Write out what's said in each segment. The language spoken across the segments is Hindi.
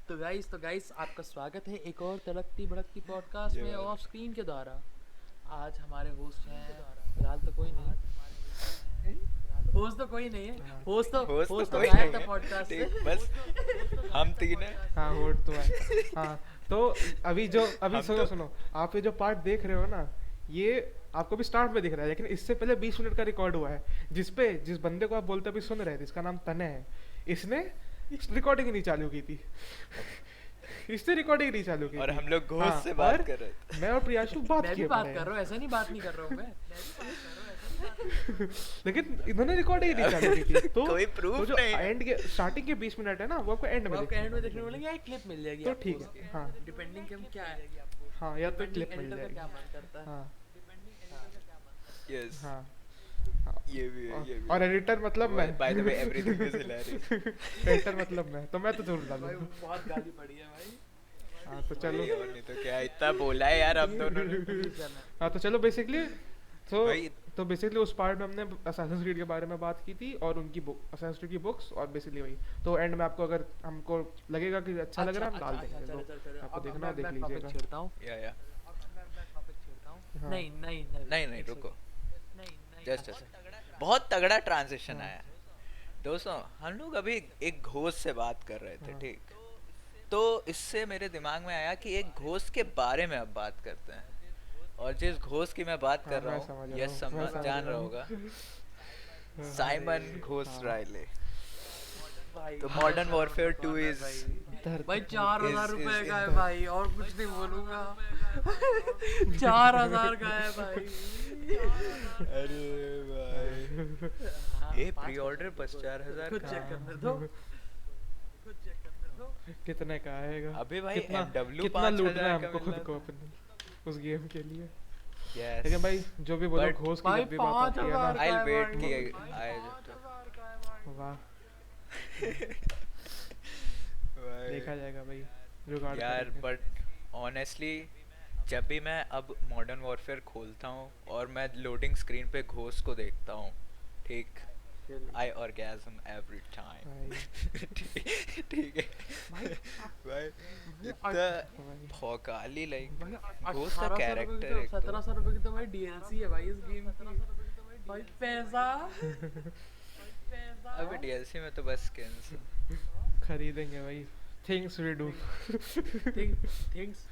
तो गाइस आपका स्वागत है एक और तड़कती भड़कती पॉडकास्ट में ऑफ स्क्रीन के द्वारा। आज हमारे होस्ट हैं, फिलहाल तो कोई नहीं, होस्ट तो कोई नहीं है, होस्ट तो कोई गायब नहीं था है। पॉडकास्ट से। ठीक, बस हम तीन हैं। हाँ होट तो है। हाँ तो अभी हम सुनो तो सुनो, आप ये जो पार्ट देख रहे हो ना, ये आपको भी स्टार्ट में दिख रहा है, लेकिन इससे पहले 20 मिनट का रिकॉर्ड हुआ है, जिस बंदे को आप बोलते अभी सुन रहे थे, इसका नाम तने है। इसने रिकॉर्डिंग नहीं चालू की थी। इसने रिकॉर्डिंग नहीं चालू की और थी। हम लोग घोष हाँ, से और बात कर रहे थे। मैं और प्रियांशु बात मैं भी किए बात पड़े कर रहा हैं। हूँ, ऐसा नहीं बात नहीं कर रहा हूँ मैं। लेकिन इन्होंने रिकॉर्डिंग नहीं चालू की थी, तो कोई proof तो जो नहीं है। एंड के स्टार्टिंग के 20 मिनट है ना, वो आपको एंड वो में आपको एंड में देखने देखने को को मिलेगा, एक क्लिप मिल जाएगी तो आपको ठीक है। उसकी। हाँ डिपेंडिंग कि क्या है, हाँ, या तो डिपेंडिंग क्लिप मिल एडिटर का क्या जाएगी। मन करता है। हाँ यस, हाँ हाँ। ये भी है, ये भी और है। एडिटर मतलब मैं। By the way everything is hilarious. Editor मतलब मैं, तो मैं तो जरूर भाई डालूंगा। बहुत गाली पड़ी है भाई। हाँ तो चलो। भाई, और नहीं तो क्या, इतना बोला है यार हम दोनों ने। हाँ तो चलो बेसिकली, तो भाई तो बेसिकली उस पार्ट में हमने असैसिन्स क्रीड के बारे में बात की थी, और उनकी बुक असैसिन्स क्रीड की बुक्स, और बेसिकली वही। तो एंड में आपको अगर हमको लगेगा कि अच्छा लग रहा है, हम डाल देंगे, तो आपको देखना हो देख लीजिएगा। छेड़ता हूँ। या हाँ। नहीं नहीं नहीं एक रुको, second। नहीं जस्ट बहुत तगड़ा ट्रांजिशन आया। दोस्तों, हम लोग अभी एक घोष से बात कर रहे थे, हाँ। ठीक? तो इससे मेरे दिमाग में आया कि एक घोष के बारे में अब बात करते हैं। और जिस घोष की मैं बात हाँ, कर रहा मैं हूँ, समझ रहा ये हूँ, मैं समझ जान रहा रहा हूँ। होगा, हाँ, साइमन घोष हाँ। राइले। भाई तो मॉडर्न वॉरफेयर 2 इज भाई 4,000 is- रुपए का है is- भाई, और कुछ नहीं बोलूंगा। 4,000 का है भाई। अरे भाई, हाँ, ये पाँच प्री ऑर्डर बस 4,000 खुद का चेक है। करने दो। कितने का आएगा? अभी भाई कितना MW कितना 5,000 लूटना है का हमको मिल खुद रहा को था। अपने उस गेम के लिए। Yes. लेकिन भाई जो भी बोलो, But घोष की भाई जब भी बात आती है 5,000 ना, I'll का है wait भाई। कि आए वाह, भाई। देखा जाएगा भाई, जुगाड़ यार करेंगे। बट ऑनेस्टली, जब भी मैं अब मॉडर्न वॉरफेयर खोलता हूँ और मैं लोडिंग स्क्रीन पे घोष को देखता हूँ, ठीक, आई ऑर्गेज्म एवरी टाइम। भाई ठीक है भाई भाई, इतना भाई भौकाली, लाइक भाई घोष का 1800 कैरेक्टर रुपए एक की, 1700 रुपए की तो भाई डीएलसी है भाई इस गेम की। भाई पैसा अबे डीएलसी में तो बस स्किन्स। खरीदेंगे भाई। Things we do. Things things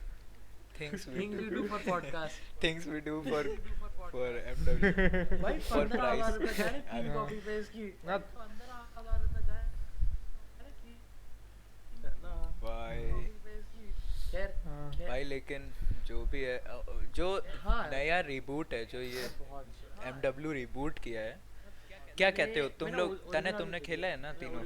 things we do for podcast. Things we do for MW भाई For 15,000 price. रुपए जाने 3 हाँ। कॉपी पे इसकी। ना 15,000 रुपए जाने भाई। खैर हाँ। खैर भाई लेकिन जो भी है, जो हाँ। नया रिबूट है, जो ये बहुत एमडब्ल्यू रिबूट किया है, क्या कहते हो तुम लोग? तने तुमने खेला है ना तीनों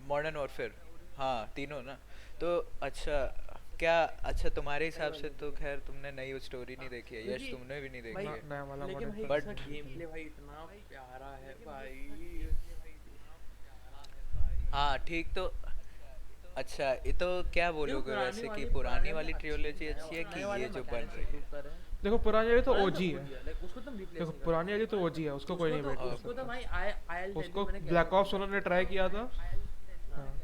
मॉडर्न वॉरफेयर? हाँ तीनों ना। तो अच्छा, क्या अच्छा तुम्हारे हिसाब से तो खैर तुमने नई स्टोरी नहीं देखी है, यश तुमने भी नहीं देखी भाई, है। नया वाला लेकिन मॉडल भाई But- इसका गेम प्ले भाई इतना प्यारा है भाई। हाँ ठीक, तो अच्छा, ये तो क्या बोलोगे वैसे कि पुरानी वाली ट्रियोलॉजी अच्छी है कि ये जो बन रही है? देखो, पुरानी वाली तो ओजी है। उसको तुम रिप्लेस देखो नहीं पुरानी वाली तो ओजी है, उसको कोई नहीं बेट कर उसको तो सकता। भाई आई उसको ब्लैक ऑप्स उन्होंने ट्राई किया था। हाँ।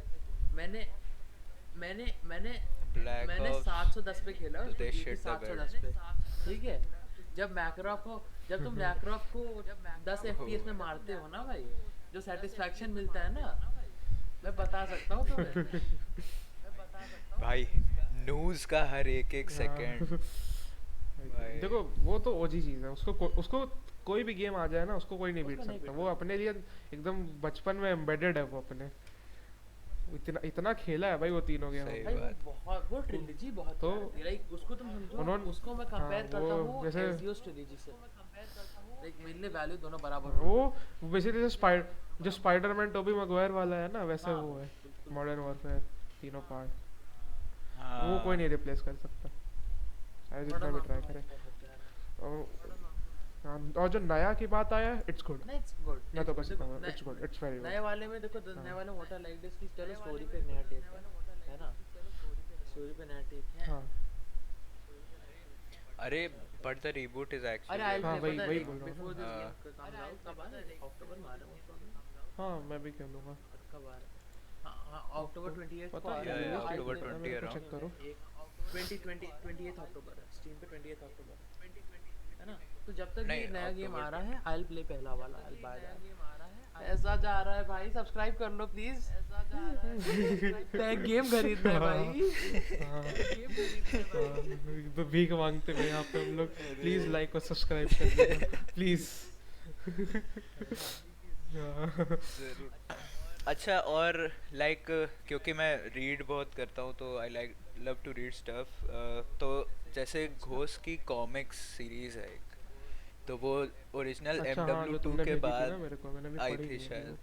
मैंने मैंने मैंने Black मैंने Ops, 710 पे खेला तो उसको they GT shit the 710 पे, ठीक है। जब तुम मैकरॉक को 10 FPS में मारते हो ना भाई, जो सेटिस्फैक्शन मिलता है ना, मैं बता सकता हूँ तुम्हें। भाई न्यूज़ का हर एक हाँ। सेकंड। भाई। देखो वो तो ओजी चीज है, उसको कोई भी गेम आ जाए ना, उसको कोई नहीं बीट उसको नहीं सकता। beat वो अपने लिए एकदम बचपन में एम्बेडेड है। वो अपने इतना इतना खेला है भाई वो तीनों गेम। सही भाई बात। वो ट्रिलॉजी बहुत तो प्यारी थी। लाइक उसको तुम समझो, उन्होंने- उसको मैं हाँ, कंपेयर करता वो हूँ जैसे- एजियोस ट्रिलॉजी से। लाइक मेरे लिए वैल्यू दोनों बराबर हो। वो बेसिकली जो स्पाइडरमैन टोबी मैगवायर वाला है ना, वैसे हाँ, वो है बिल्कुल। मॉडर्न वॉरफेयर तीनों पार्ट। वो हाँ कोई नहीं रिप्लेस कर सकता, चाहे जितना भी ट्राई करे। और जो नया की बात आया, इट्स गुड। नहीं, इट्स गुड। मैं तो बस इट्स गुड, इट्स वेरी नए गुड। वाले में देखो, नए वाले में व्हाट आई लाइक दिस कि चलो स्टोरी पे नया टेक है ना, स्टोरी पे नया टेक है। हाँ अरे बट द रिबूट इज अरे एक्चुअली आई हाँ, वही- वही विल बोल रहा हूँ। बिफोर दिस हाँ। गेम कम आउट, कब आ रहा है? अक्टूबर में आ रहा है उसका। हाँ, मैं भी खेलूंगा। कब आ रहा है? अक्टूबर 28 को पता आ है रहा Yeah, है yeah, I'll October play- 20 मेरे को around. चेक करो। 28 अक्टूबर है स्टीम पे 28 अक्टूबर है ना। तो जब तक नहीं, ये नया गेम October आ रहा है I'll play पहला वाला I'll buy that। ऐसा जा रहा है भाई, सब्सक्राइब कर लो प्लीज। गेम खरीदना है भाई। तो भीख मांगते हैं यहाँ पे हम लोग, प्लीज लाइक और सब्सक्राइब कर देना प्लीज। जरूर। अच्छा, और लाइक क्योंकि मैं रीड बहुत करता हूँ तो I like love to read stuff. तो जैसे घोस्ट की कॉमिक्स सीरीज है एक, तो वो ओरिजिनल अच्छा हाँ, जो MW2 तुमने के भेजी थी ना बाद मेरे को, मैंने भी आई पढ़ी थी नहीं अभी वो। शायद।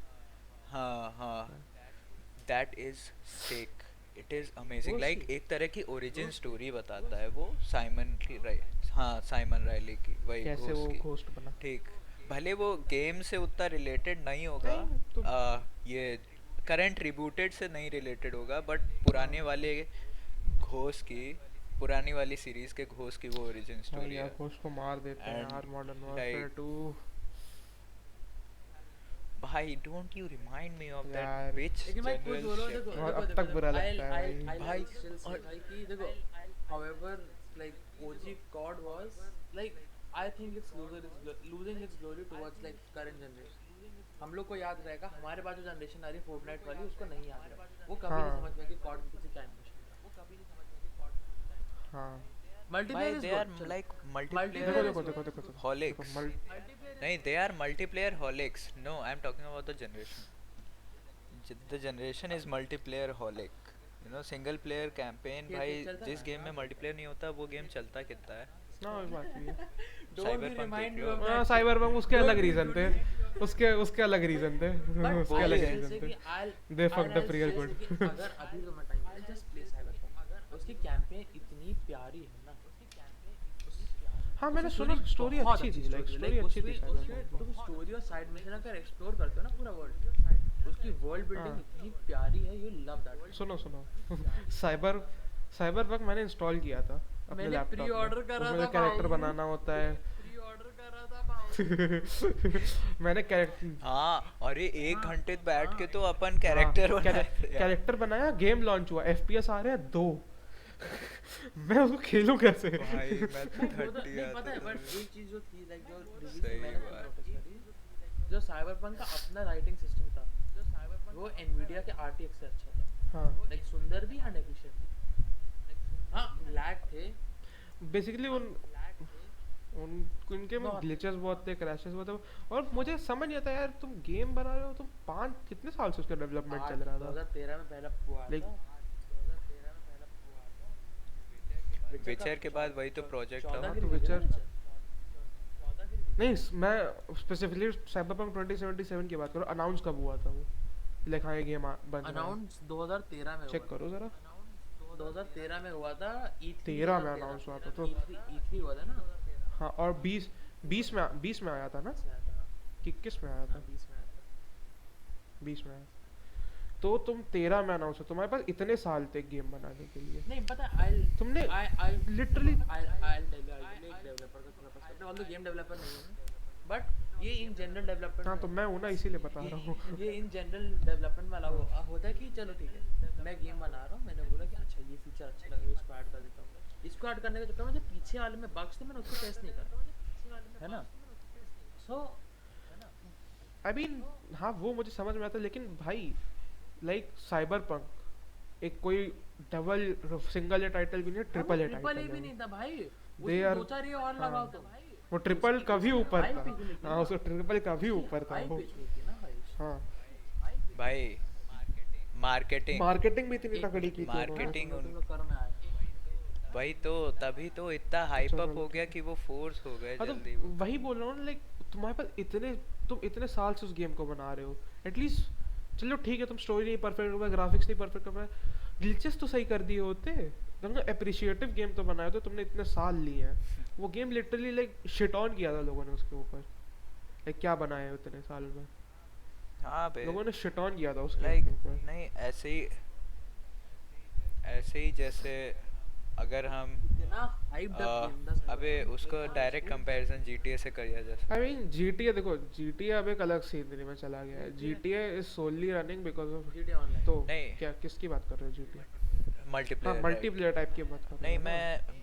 हाँ हाँ, हाँ। That is sick, it is amazing. वो लाइक सी- एक तरह की ओरिजिन स्टोरी बताता है वो साइमन की, राइट? हाँ, साइमन रायली की, वही कैसे वो घोस्ट की। घोस्ट बना। ठीक, भले वो गेम से उतना रिलेटेड नहीं होगा, नहीं तो ये करंट रिबूटेड से नहीं रिलेटेड होगा, बट पुराने वाले घोस्ट की, पुरानी वाली सीरीज के घोस्ट की वो ओरिजिन भाई स्टोरी यार है। घोस्ट को मार देते हैं एंड यार मॉडर्न वॉरफेयर लाइक 2 भाई, don't you remind me of that यार। बिच लेकिन भाई कुछ बोलो, देखो और देखो अब तक बुरा लगता है भाई। भाई, भाई कि देखो however like OG COD was like I think it's losing its glory towards like current generation। हम लोग को याद रहेगा, हमारे बाद जो जनरेशन आ रही है फोर्टनाइट वाली, उसको नहीं याद रहेगा। वो कभी नहीं हाँ। समझ में कि COD किसी का एनिमेशन था। वो कभी नहीं समझ में कि COD किसी का एनिमेशन। हाँ भाई multiplayer is they are good like देखो मल्टीप्लेयर देखो देखो देखो देखो हॉलिक्स। नहीं, they are multiplayer holics. No, I'm talking about the generation. The generation is multiplayer holic. You know, single player campaign, ये भाई तो चलता जिस था गेम में ना। मल्टीप्लेयर नहीं होता वो गेम चलता कितना है? ना वो बात भी है। Don't Cyberpunk you remind देख me लो। of हाँ that साइबर shit। बम उसके Don't अलग you- रीजन थे, उसके उसके अलग रीजन थे, But उसके I'll अलग say रीजन कि थे। I'll- They I'll- fucked up I'll real say good। कि अगर अभी तुम्हें टाइम मिले just play Cyberpunk। उसकी कैंपेन इतनी प्यारी है ना। हाँ मैंने उसकी सुना story स्टोरी बहुत अच्छी थी, लाइक story है। स्टोरी Like अच्छी थी उसमें Cyberpunk तुम की। स्टोरी और साइड मिशन अगर एक्सप्लोर करते हो ना पूरा वर्ल्ड, उसकी वर्ल्ड बिल्डिंग हाँ। इतनी प्यारी है, यू लव दैट। सुनो सुनो साइबर साइबरपंक मैंने इंस्टॉल किया था अपने मैंने लैपटॉप में। pre-order करा उसमें था कैरेक्टर भाई। बनाना होता है। प्री-ऑर्डर करा था भाई। मैंने कैरेक्टर हाँ, अरे एक घंटे बैठ के तो अपन हाँ, कैरेक्टर बनाए थे यार। कैरेक्टर बनाया, गेम लॉन्च हुआ, FPS आ रहे हैं 2। मैं उसको खेलूं कैसे? भाई मैं तो वो तो 30 नहीं आता पता है, था। बट एक चीज जो थी लाइक जो release सही से मैंने बात। नोटिस करी, जो साइबरपंक का अपना राइटिंग सिस्टम था, वो एनवीडिया के RTX से अच्छा था। हाँ लाइक सुंदर भी एंड एफिशिएंट भी। हाँ लैग थे, बेसिकली उन उनके में बहुत। ग्लिचेस बहुत थे, क्रैशेस बहुत थे, और मुझे समझ नहीं आता यार, तुम गेम बना रहे हो, तुम 5 कितने साल से उसका डेवलपमेंट चल रहा था? 2013 में पहला हुआ Like- था। विचर के बाद वही तो प्रोजेक्ट था। 14 तो की Witcher- release है। नहीं मैं स्पेसिफिकली साइबरपंक 2077 की बात करूँ, अनाउंस कब हुआ था वो, लाइक हाँ ये गेम बन रहा है। अनाउंस 2013 में चेक हुआ था। करो जरा। 2013 में हुआ था E3 13 में announce हुआ था, तो- E3 हुआ था ना। हाँ और 20 में आया था ना, से आया था। कि 21 में आया था? 20 में आया था। 20 में आया। तो तुम 13 में अनाउंस हो, तुम्हारे पास इतने साल थे गेम बनाने के लिए। नहीं पता आई तुमने आई literally- आई डेवलपर का थोड़ा पर्सपेक्टिव, ऑल्दो गेम डेवलपर नहीं हूं, बट ये इन जनरल डेवलपमेंट हाँ तो मैं हूँ ना, इसीलिए बता रहा हूँ। ये इन जनरल डेवलपमेंट वाला होता है कि चलो ठीक है मैं गेम बना रहा हूँ, मैंने बोला कि अच्छा ये फीचर अच्छा लगा, इसको ऐड कर देता हूँ। इसको ऐड करने के चक्कर में जो पीछे वाले में बग्स थे मैंने उसको टेस्ट नहीं करा, है ना। सो आई मीन हाँ वो मुझे समझ में आता है, लेकिन भाई लाइक साइबरपंक एक कोई डबल सिंगल ए टाइटल भी नहीं, triple A triple A title भी है नहीं था भाई, They उसमें are- दो चार ये और हाँ। लगाओ तो वो ट्रिपल का भी ऊपर हाई था। पिच में थी हाँ ना। उसको ट्रिपल का भी ऊपर था हाई वो। पिच में थी ना भाई। हाँ भाई मार्केटिंग मार्केटिंग भी इतनी तगड़ी की थी उन्होंने। मार्केटिंग तुम लोग कर में आए। वही तो, तभी तो इतना हाइप अप हो गया कि वो फोर्स हो गए हाँ तो जल्दी। वही बोल रहा हूँ ना, लाइक तुम्हारे पास तुम इतने साल से उस गेम को बना रहे हो, एटलीस्ट चलो ठीक है तुम स्टोरी नहीं परफेक्ट कर पाए, ग्राफिक्स नहीं परफेक्ट कर पाए, ग्लिचेस तो सही कर दिए होते, तुमने अप्रिशिएटिव गेम तो बनाया, तो तुमने इतने साल लिए हैं। वो game literally like shit on किया था लोगों ने उसके ऊपर, लाइक क्या बनाया है इतने साल में, हाँ बे, लोगों ने शिट ऑन किया था उस गेम लाइक के ऊपर। नहीं ऐसे ही जैसे अगर हम इतना हाइप्ड अप गेम 10 अबे उसको डायरेक्ट कंपैरिजन GTA से करिया जा सकता आई मीन GTA देखो, GTA अब एक अलग सीनरी में चला गया है। GTA is solely running because of, GTA online तो नहीं। क्या किसकी बात कर रहे हो? GTA हाँ मल्टीप्लेयर मल्टीप्लेयर टाइप की बात कर रहे नहीं, हो ना?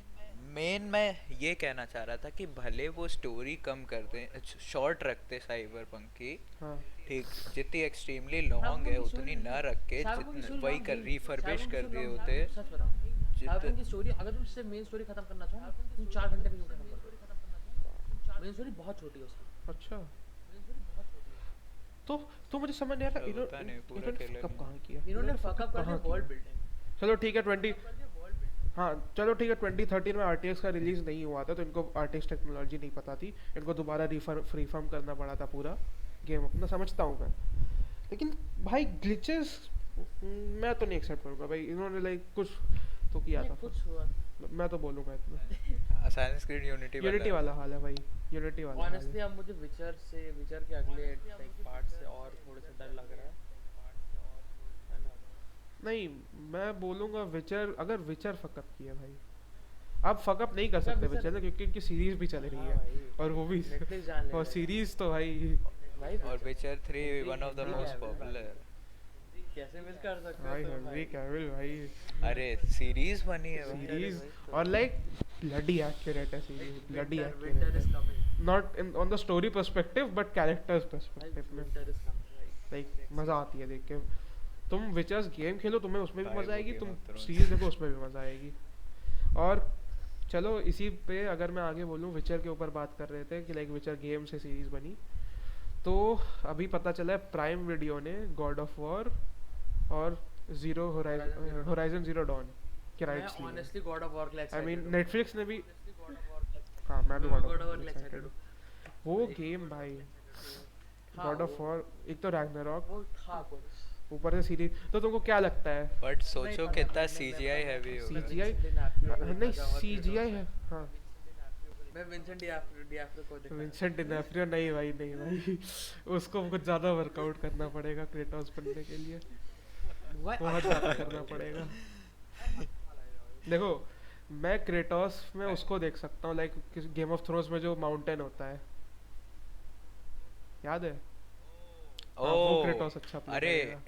मैं ये कहना चाह रहा था कि भले वो स्टोरी कम करते, शॉर्ट रखते साइबर पंक की, हाँ ठीक, जितनी एक्सट्रीमली लॉन्ग है उतनी ना रख के साइबरपंक की जितने स्टोरी वही लॉन्ग कर नहीं, रिफर्बिश साइबरपंक की कर स्टोरी दिए लॉन्ग होते। नहीं, सच बताओ। जित- साइबरपंक की स्टोरी अगर तुम सिर्फ मेन स्टोरी खत्म करना चाहो ना, तुम 4 घंटे में खत्म कर दो। मेन स्टोरी बहुत छोटी है उसकी। अच्छा। तो मुझे समझ नहीं आ रहा चलो, पता नहीं, पूरा इन्होंने खेला कब नहीं। कहाँ किया? इन्होंने फक अप कर कहाँ दिया वर्ल्ड बिल्डिंग। चलो ठीक है 2013 में RTX का रिलीज नहीं हुआ था, तो इनको RTX टेक्नोलॉजी नहीं पता थी, इनको दोबारा रिफॉर्म करना पड़ा था पूरा गेम अपना, समझता हूँ मैं। लेकिन भाई ग्लिचेस मैं तो नहीं एक्सेप्ट करूँगा भाई, इन्होंने लाइक कुछ तो किया था। कुछ हुआ मैं तो बोलूँगा इतना। असैसिन्स क्रीड यूनिटी वाला हाल है भाई, यूनिटी वाला हाल ऑनेस्टली है। अब मुझे विचर के अगले लाइक पार्ट से और थोड़े से डर लग रहा है ना? नहीं मैं बोलूँगा विचर, अगर विचर फकअप किया भाई, आप फकअप नहीं कर क्या सकते Witcher- विचर से, क्योंकि इनकी सीरीज भी चल रही हाँ है, भाई, और वो भी Netflix जान लेगा। और सीरीज तो भाई भाई और विचर 3 one of the Henry most Cavill popular. कैसे मिस कर सकते भाई हो तुम हेनरी भाई? कैविल भाई, अरे सीरीज बनी है भाई। सीरीज और लाइक ब्लडी एक्यूरेट है series, bloody winter accurate is है, coming not in on the story perspective but characters भाई, पर्सपेक्टिव में, विंटर इज कमिंग लाइक मजा आती है देख के। तुम विचर्स गेम खेलो, तुम्हें उसमें भी भाई, मजा वो आएगी, Game तुम of Thrones। सीरीज देखो उसमें भी मजा आएगी। और चलो इसी पे अगर मैं आगे बोलूँ, विचर के ऊपर बात कर रहे थे कि लाइक विचर गेम से सीरीज बनी, तो अभी पता चला है प्राइम वीडियो ने गॉड ऑफ वॉर और होराइजन जीरो डॉन के राइट्स मैं लिए। ऑनेस्टली गॉड ऑफ वॉर के लिए आई मीन excited हूँ। नेटफ्लिक्स ने भी, हाँ, हाँ मैं भी God God of War of के लिए excited हूँ। वो गेम भाई, हाँ, गॉड ऑफ वॉर, एक तो रैग्नारॉक, वो था कुछ। ऊपर से सीरीज, तो तुमको क्या लगता है? बट सोचो नहीं, कितना नहीं, CGI हैवी होगा। CGI नहीं, CGI है हाँ। मैं विंसेंट डियाफ्रो को देखा। विंसेंट डिनाफ्रियो नहीं भाई, नहीं भाई उसको कुछ ज़्यादा वर्कआउट करना पड़ेगा क्रेटोस बनने के लिए, बहुत ज़्यादा करना पड़ेगा। देखो मैं क्रेटोस में उसको देख सकता हूँ लाइक गेम ऑफ थ्रोन्स में जो माउंटेन होता है, याद है? हाँ, वो क्रेटोस अच्छा play अरे करेगा।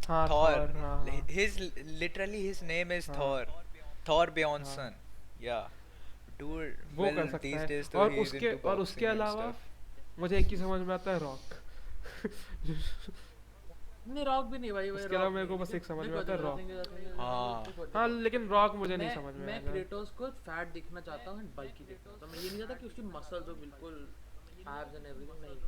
हाँ थॉर, हाँ his literally his name is हाँ। Thor Bjornsson, yeah dude, वो well कर सकता these है। days तो और he is उसके into और उसके boxing and अलावा stuff। मुझे एक ही समझ में आता है, रॉक। नहीं रॉक भी नहीं भाई, उसके अलावा मेरे को बस एक समझ में आता है, रॉक। हाँ। हाँ लेकिन रॉक मुझे नहीं समझ में मैं आएगा। क्रेटोस को फैट दिखना चाहता हूँ, बल्कि देखना चाहता हूँ। मैं ये नहीं चाहता कि उसकी मसल्स हो बिल्कुल एब्स एंड एवरीथिंग,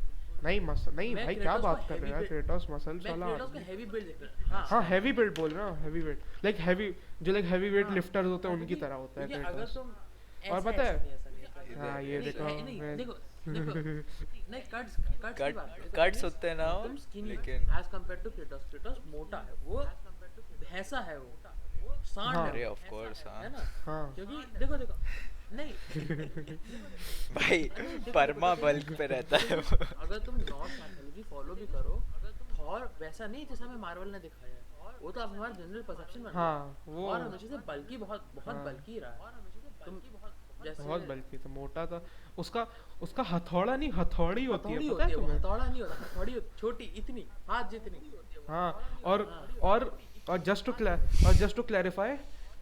नहीं। नहीं मैं भाई क्या Kratos को बात कर रहे हो यार, heavy क्रेटोस मसल्स मैं वाला क्रेटोस को आदमी। हेवी बिल्ड देखना। हाँ हैवी बिल्ड बोल रहा हूँ, हैवी बिल्ड लाइक हैवी, जो लाइक हैवी वेट हाँ, लिफ्टर्स होते हैं उनकी क्योंकि- तरह होता है क्योंकि अगर क्रेटोस। तुम और ऐसे- पता है- ऐसे नहीं, ऐसा नहीं, ऐसा नहीं। हाँ ये नहीं, देखो नहीं, मैं- देखो नहीं कट्स की बात करो। कट्स होते हैं ना, तुम स्किनी लेकिन एज कंपेयर टू क्रेटोस मोटा है, वो भैंसा है, वो सांड हाँ। है, अरे ऑफ कोर्स है हाँ ना? हाँ क्योंकि देखो नहीं भाई परमा बल्क पे रहता है वो। अगर तुम नॉर्थ माइथोलॉजी फॉलो भी करो, थॉर वैसा नहीं जैसा हमें मार्वल ने दिखाया है, वो तो अब हमारा जनरल परसेप्शन बन गया। हाँ वो और हमेशा से बल्कि बहुत हाँ। बल्कि रहा है। तुम जैसे बहुत बल्कि था, मोटा था, उसका हथौड़ा नहीं हथौड़ी होती हथौड़ी है, पता होती है है, वो तुम्हें? हथौड़ा नहीं होता, हथौड़ी छोटी इतनी हाथ जितनी। हाँ और जस्ट टू क्लैरिफाई,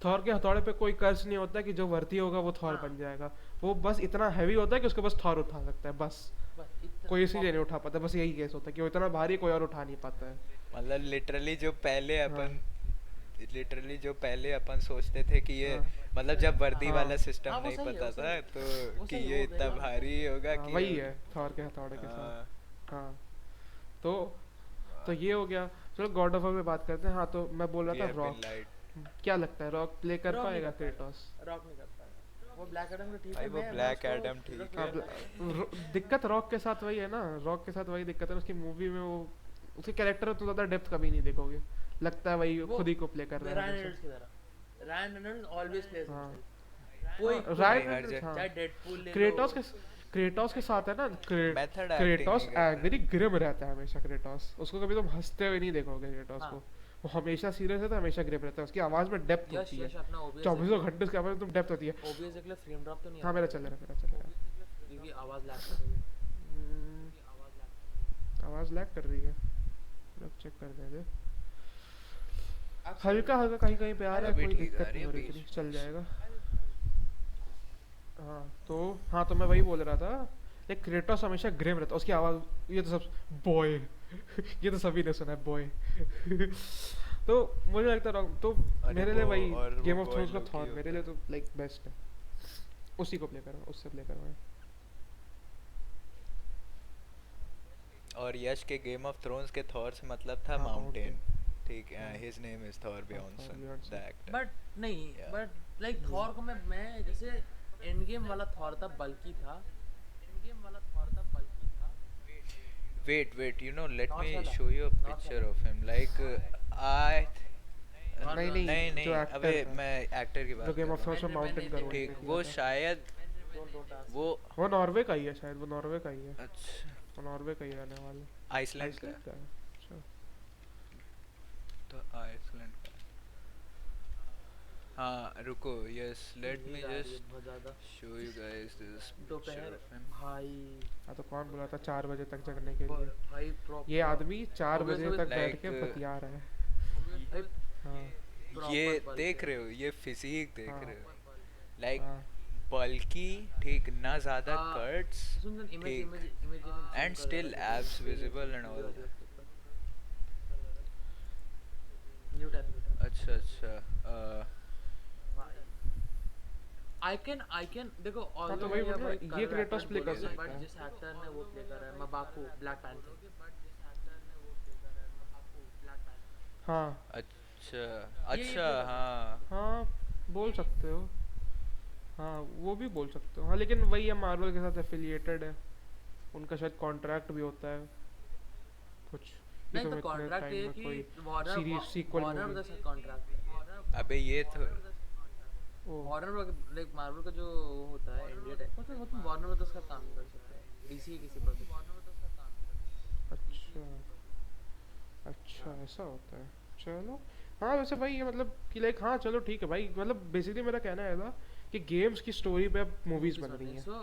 थॉर के हथौड़े पे कोई कर्ज नहीं होता कि जो वर्दी होगा वो थॉर हाँ। बन जाएगा, वो बस इतना हैवी होता है कि उसको बस थॉर उठा सकता है, बस बस इतना- कोई इसीलिए नहीं उठा पाता, बस यही केस होता है कि वो इतना भारी कोई और उठा नहीं पाता है। मतलब लिटरली जो पहले हाँ। अपन सोचते थे कि ये हाँ। मतलब जब वर्दी हाँ। वाला सिस्टम हाँ, वो नहीं सही है, पता वो था सही है। तो वो कि सही है, ये वो इतना very भारी होगा हाँ, कि वही है थॉर के हथौड़े के साथ। हाँ तो ये हो गया। चलो गॉड ऑफ वॉर पे बात करते हैं। हाँ तो मैं बोल रहा था रॉक, क्या लगता है रॉक प्ले कर रॉक नहीं पाएगा कर पाएगा। क्रेटोस? रॉक नहीं कर पाएगा, वो ब्लैक एडम तो ठीक भाई है, वो मैं ब्लैक उसको एडम ठीक रख है। लूंगा। दिक्कत रॉक के साथ वही है ना, रॉक के साथ वही दिक्कत है, उसकी मूवी में वो उसके कैरेक्टर में तो ज़्यादा डेप्थ कभी नहीं देखोगे, लगता है वही वो खुद ही को प्ले कर रहा रायन है रेनॉल्ड्स की तरह। रायन रेनॉल्ड्स ऑलवेज प्लेज हाँ। कोई हाँ, भाई रायन हर रेनॉल्ड्स, जगह- हाँ। चाहे डेडपूल ले लो, क्रेटोस के साथ है ना, Method क्रेटोस acting नहीं करता। वेरी ग्रिम रहता है हमेशा क्रेटोस, उसको कभी तुम हंसते हुए नहीं देखोगे क्रेटोस हाँ। को, वो हमेशा सीरियस रहता है, हमेशा ग्रेव रहता है, उसकी आवाज में डेप्थ यश होती है, यश अपना ओबीएस चौबीसों घंटे उसकी आवाज में तुम डेप्थ होती है। ओबीएस देख ले, फ्रेम ड्रॉप तो नहीं हाँ आता मेरा चल रहा है, मेरा चल रहा है। क्योंकि आवाज लैग कर रही है। हम्म, आवाज लैग कर रही है, रुक चेक कर दे। हल्का हल्का कहीं कहीं पे आ रहा है, अभी कोई ठीक आ दिक्कत रही नहीं है हो रही, बीच इतनी चल जाएगा। हाँ तो मैं वही बोल रहा था, एक क्रेटोस हमेशा ग्रिम रहता है, उसकी आवाज, ये तो सब बॉय ये तो सभी ने सुना है बॉय तो मुझे लगता रहा तो अरे मेरे लिए वो वही और वो गेम ऑफ boy थ्रोन्स का लोग थॉर ही मेरे होता लिए है। तो लाइक बेस्ट है, उसी को प्ले करूँ, उससे प्ले करूँ। और यश के गेम ऑफ थ्रोन्स के थॉर से मतलब था हाँ, माउंटेन, Mountain। ठीक है, हाँ। His name is Thor Bjornsson, Bjornsson। The actor. But नहीं, Yeah. बट लाइक थॉर को मैं जैसे एंड गेम वाला थॉर था, बल्कि था, एंड गेम वाला थॉर था, बल्कि था। Wait, you know, let Not me Salah. show you a Not picture Salah. of him. Like, I नहीं नहीं, नहीं, नहीं जो अबे एक्टर मैं एक्टर की जो बात गेम कर ऑफ रहा थ्रोन्स हूँ। में माउंटेन का रोल ठीक, किया वो था। शायद don't ask. वो वो नॉर्वे का ही है शायद, वो नॉर्वे का ही है, अच्छा वो नॉर्वे का ही रहने वाला है। आइसलैंड का आइसलैंड का है? अच्छा। तो आइसलैंड का हाँ रुको यस लेट मी नींद आ रही है जस्ट बहुत ज्यादा। Show you guys this picture दोपहर ऑफ हिम। भाई, हाँ तो कौन बोला था 4 बजे तक जगने के लिए? भाई प्रॉपर ये आदमी 4 Obvious, बजे obvious, तक बैठ के like, बतिया रहा है। भाई हाँ ये proper देख bulk रहे हो, ये फिजिक देख हाँ। रहे हो, लाइक हाँ बल्कि ठीक, ना ज्यादा हाँ, कट्स सुन सुन, इमेज ठीक, image image and still abs visible and all that. New tab. अच्छा आई कैन देखो, हाँ, तो वही बोल रहा हूँ, ये Kratos play कर सकता बट है। जिस एक्टर ने वो प्ले करा है मबाकू ब्लैक पैंथर, हाँ अच्छा हाँ हाँ बोल सकते हो, हाँ वो भी बोल सकते हो। हाँ लेकिन वही है, मार्वल के साथ एफिलिएटेड है, उनका शायद कॉन्ट्रैक्ट भी होता है कुछ, नहीं तुम तो इतने कॉन्ट्रैक्ट time ये में कि कोई Warner series sequel Warner movie. के साथ कॉन्ट्रैक्ट अबे ये तो ओ वार्नर लाइक मार्वल का जो वो होता है एंडेड है, वो तुम वार्नर ब्रदर्स का काम नहीं कर सकते, डीसी किसी प्रोजेक्ट वार्नर ब्रदर्स का काम नहीं कर सकते। अच्छा अच्छा ऐसा होता है, चलो। हाँ वैसे भाई ये मतलब कि लाइक हाँ चलो ठीक है भाई, मतलब बेसिकली मेरा कहना है था कि गेम्स की स्टोरी पे अब मूवीज बन रही हैं, सो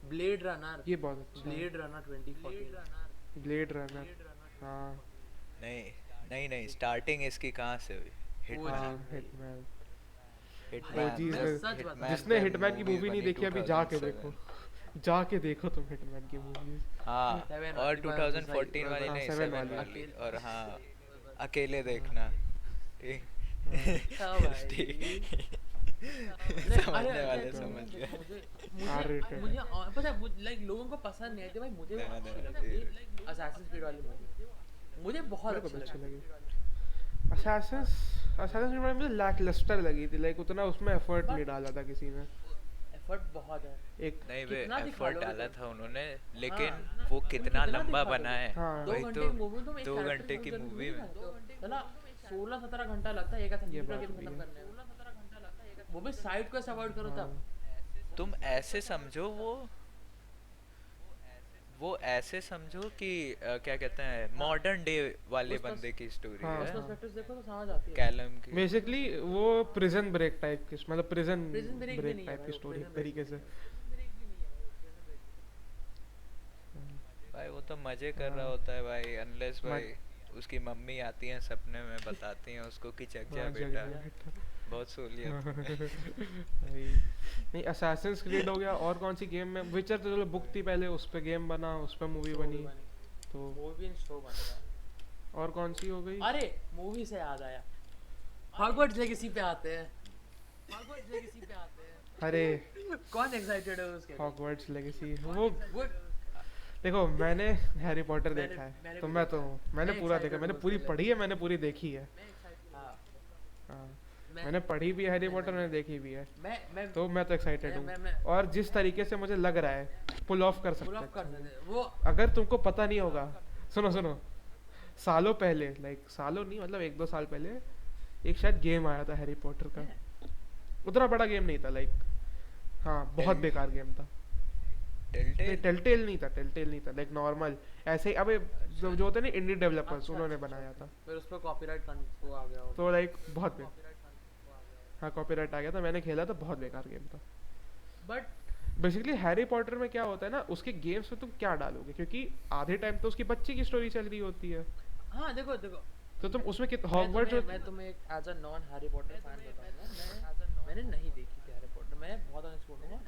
ब्लेड रनर, ये बहुत अच्छा है। ब्लेड रनर 2014, ब्लेड रनर, हाँ नहीं स्टार्टिंग इसकी कहाँ से हुई? हाँ हिटमैन हिटमैन। हिटमैन OG मैं में सच बता, जिसने हिटमैन की मूवी नहीं देखी अभी जाके देखो, जाके देखो तुम हिटमैन की मूवी। हाँ Seven और वाली, 2014 वाली हाँ, नहीं, Seven 7 वाली। वाली, और हाँ अकेले देखना, ठीक हाँ भाई। ठीक। नहीं, समझने अरे, वाले अरे, समझ गए। R-rated। मुझे पता है लाइक लोगों को पसंद नहीं आई थी भाई, मुझे नहीं, अच्छी नहीं, लगी असैसिन क्रीड वाली मूवी, मुझे बहुत मेरे को भी अच्छी अच्छी लगी। लगी। असैसिन क्रीड मुझे लैकलस्टर लगी थी, लाइक उतना उसमें एफर्ट नहीं डाला था किसी ने। एफर्ट बहुत है, एक नहीं बे कितना दिखा एफर्ट लोगे डाला तुम? था उन्होंने, लेकिन हाँ, वो तुम कितना कितना लंबा दिखा बना दोगे? है हाँ। 2 वही घंटे तो, की मूवी में तुम एक 2 character घंटे की समझ मूवी में चला 16-17 घंटा लगता है एक आध ये पूरा बात गेम भी खत्म है। करने में, वो भी साइड क्वेस्ट अवॉइड करो तब। हाँ। तुम ऐसे समझो वो ऐसे समझो कि क्या कहते हैं, मॉडर्न डे वाले उस बंदे की स्टोरी हाँ, है, हाँ। पर्सपेक्टिव देखो तो समझ आती है। कैलम की। बेसिकली वो प्रिजन ब्रेक टाइप की, मतलब प्रिजन Prison Break भी ब्रेक नहीं है टाइप भाई, की वो स्टोरी Prison एक Break तरीके से। भाई वो तो मजे कर रहा होता है भाई, अनलेस मज- भाई उसकी मम्मी आती है सपने में, बताती हैं उसको कि जग जा हाँ, जग बेटा, जा बेटा। बहुत सोली है भाई, नहीं असैसिन्स क्रीड हो गया, और कौन सी गेम में, विचर तो चलो बुक थी पहले, उस पे गेम बना, उस पे मूवी बनी, तो मूवी इन शो बन रहा और कौन सी हो गई? है। अरे मूवी से याद आया, हॉगवर्ट्स लेगेसी पे आते हैं, हॉगवर्ट्स लेगेसी पे आते हैं। अरे कौन एक्साइटेड है उसके लिए? हॉगवर्ट्स लेगेसी, वो वो देखो मैंने हैरी पॉटर मैंने- देखा है, मैंने तो भी मैं तो मैंने मैं पूरा excited देखा, मैंने हूँ पूरी उसके लिए। पढ़ी है, मैंने पूरी देखी है। हाँ, हाँ, मैं- मैंने पढ़ी भी है हैरी पॉटर, मैंने देखी भी है, मैं तो मैं तो एक्साइटेड मैं- हूँ। मैं- और जिस तरीके से मुझे लग रहा है पुल ऑफ कर पुल ऑफ सकते कर हैं। सकते हैं। वो अगर तुमको पता नहीं होगा, सुनो सुनो, सालों पहले, लाइक सालों नहीं मतलब 1-2 साल पहले एक शायद गेम आया था हैरी पॉटर का, उतना बड़ा गेम नहीं था, लाइक हाँ बहुत बेकार गेम था, टेलटेल टेलटेल नहीं था लाइक नॉर्मल ऐसे ही। अबे जो होते हैं ना इंडी डेवलपर्स, उन्होंने बनाया था। फिर उस पर कॉपीराइट वो आ गया होगा। तो लाइक बहुत हाँ कॉपीराइट आ गया था, मैंने खेला था, बहुत बेकार गेम था। बट बेसिकली हैरी पॉटर में क्या होता है ना, उसके गेम्स में तुम क्या डालोगे, क्योंकि आधे टाइम तो उसकी बच्चे की स्टोरी चल रही होती है, हाँ देखो देखो, तो तुम उसमें हॉगवर्ट्स मैं तुम्हें एक as a non Harry Potter fan बताऊंगा। मैंने नहीं देखी थी हैरी पॉटर, मैं बहुत ऑनेस्ट बोलूंगा,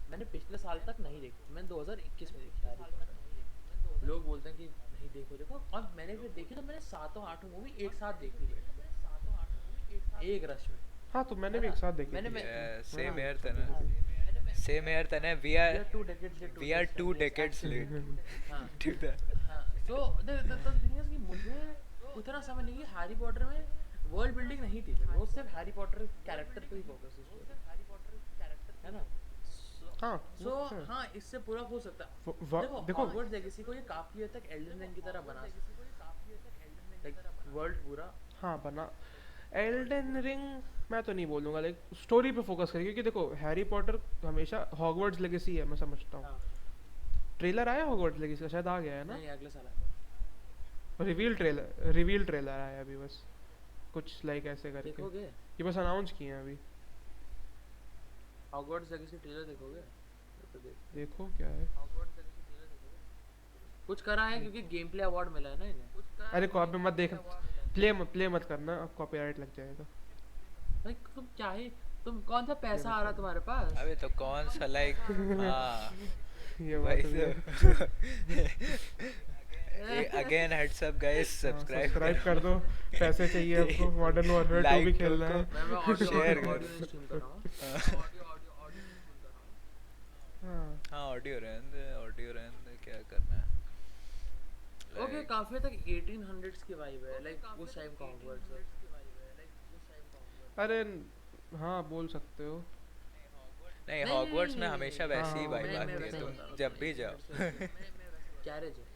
मैंने पिछले साल तक नहीं देखी थी, मैंने 2021 में देखी हैरी पॉटर। लोग बोलते हैं कि नहीं देखो देखो, और मैंने फिर देखी तो मैंने 7-8 मूवी एक साथ देख ली एक रश में। हाँ तो मैंने भी एक साथ देखी मैंने थी। सेम यार तने वी आर 2 decades late हाँ to that. हाँ, तो the thing is कि मुझे उतना समझ नहीं कि हैरी पॉटर में वर्ल्ड बिल्डिंग नहीं थी, वो सिर्फ हैरी पॉटर कैरेक्टर पे ही फोकस है ना। हाँ सो वो है। हाँ, इससे पूरा हो सकता है। देखो देखो हॉगवर्ट्स लेगेसी को ये काफी हद तक एल्डन रिंग की तरह बना लाइक वर्ल्ड पूरा। हाँ बना एल्डन रिंग मैं तो नहीं बोलूँगा, लाइक स्टोरी पे फोकस करें, क्योंकि देखो हैरी पॉटर हमेशा हॉगवर्ट्स लेगेसी है, मैं समझता हूँ। हाँ, ट्रेलर आया हॉगवर्ट्स लेगेसी का, शायद आ गया है ना। नहीं अगले साल आएगा। रिवील ट्रेलर आया अभी बस, कुछ लाइक ऐसे करके देखोगे ये बस अनाउंस किए हैं अभी। हॉगवर्ट्स लेगेसी ट्रेलर देखोगे? तो देखो क्या है। कुछ करा है क्योंकि गेम प्ले अवार्ड मिला है ना इन्हें। अरे कॉपी मत देख, प्ले मत करना, कॉपीराइट लग जाएगा। भाई तुम क्या ही, तुम कौन सा पैसा आ रहा तुम्हारे पास? अबे तो कौन सा लाइक हाँ ये भाई बात भी है। Again heads up guys, subscribe कर दो, पैसे चाहिए आपको, मॉडर्न वॉरफेयर 2 भी Like खेलना है। मैं ऑडियो Share कर। ऑडियो स्ट्रीम कर रहा हूँ। हाँ हाँ ऑडियो रहने दे, क्या करना है। ओके, Like, काफी तक 1800s की वाइब है, लाइक उस टाइम का हॉगवर्ट्स है। अरे हाँ बोल सकते हो। नहीं नहीं, हॉगवर्ट्स में नहीं, हमेशा नहीं, वैसी ही हाँ, वाइब मैं आती है, वैसे तुम बता रहा हूँ। जब भी जाओ। कैरेज है।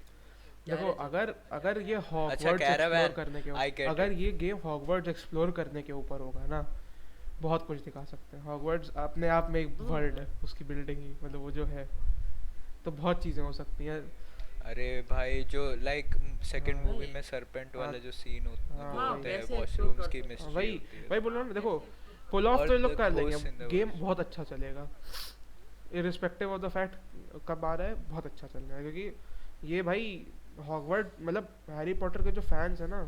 देखो अगर ये अच्छा हॉगवर्ट्स एक्सप्लोर कैरावैन, करने के I get अगर ये गेम हॉगवर्ट्स एक्सप्लोर करने के ऊपर होगा ना, बहुत कुछ दिखा सकते हैं। हॉगवर्ट्स अपने आप में एक वर्ल्ड है, उसकी बिल्डिंग ही मतलब वो जो है, तो बहुत चीज़ें हो सकती हैं। अरे भाई जो लाइक सेकंड हाँ। मूवी में सरपेंट वाला जो सीन हाँ, होते हैं वैसे वॉशरूम्स explore की कर मिस्ट्री वही होती है। वही बोल रहा हूँ ना, देखो पुल ऑफ और तो ये लोग the कर ghosts लेंगे, in the गेम world. बहुत अच्छा चलेगा, इरिस्पेक्टिव ऑफ द फैक्ट कब आ रहा है, बहुत अच्छा चल रहा है। क्योंकि ये भाई हॉगवर्ड मतलब हैरी पॉटर के जो फैंस है ना,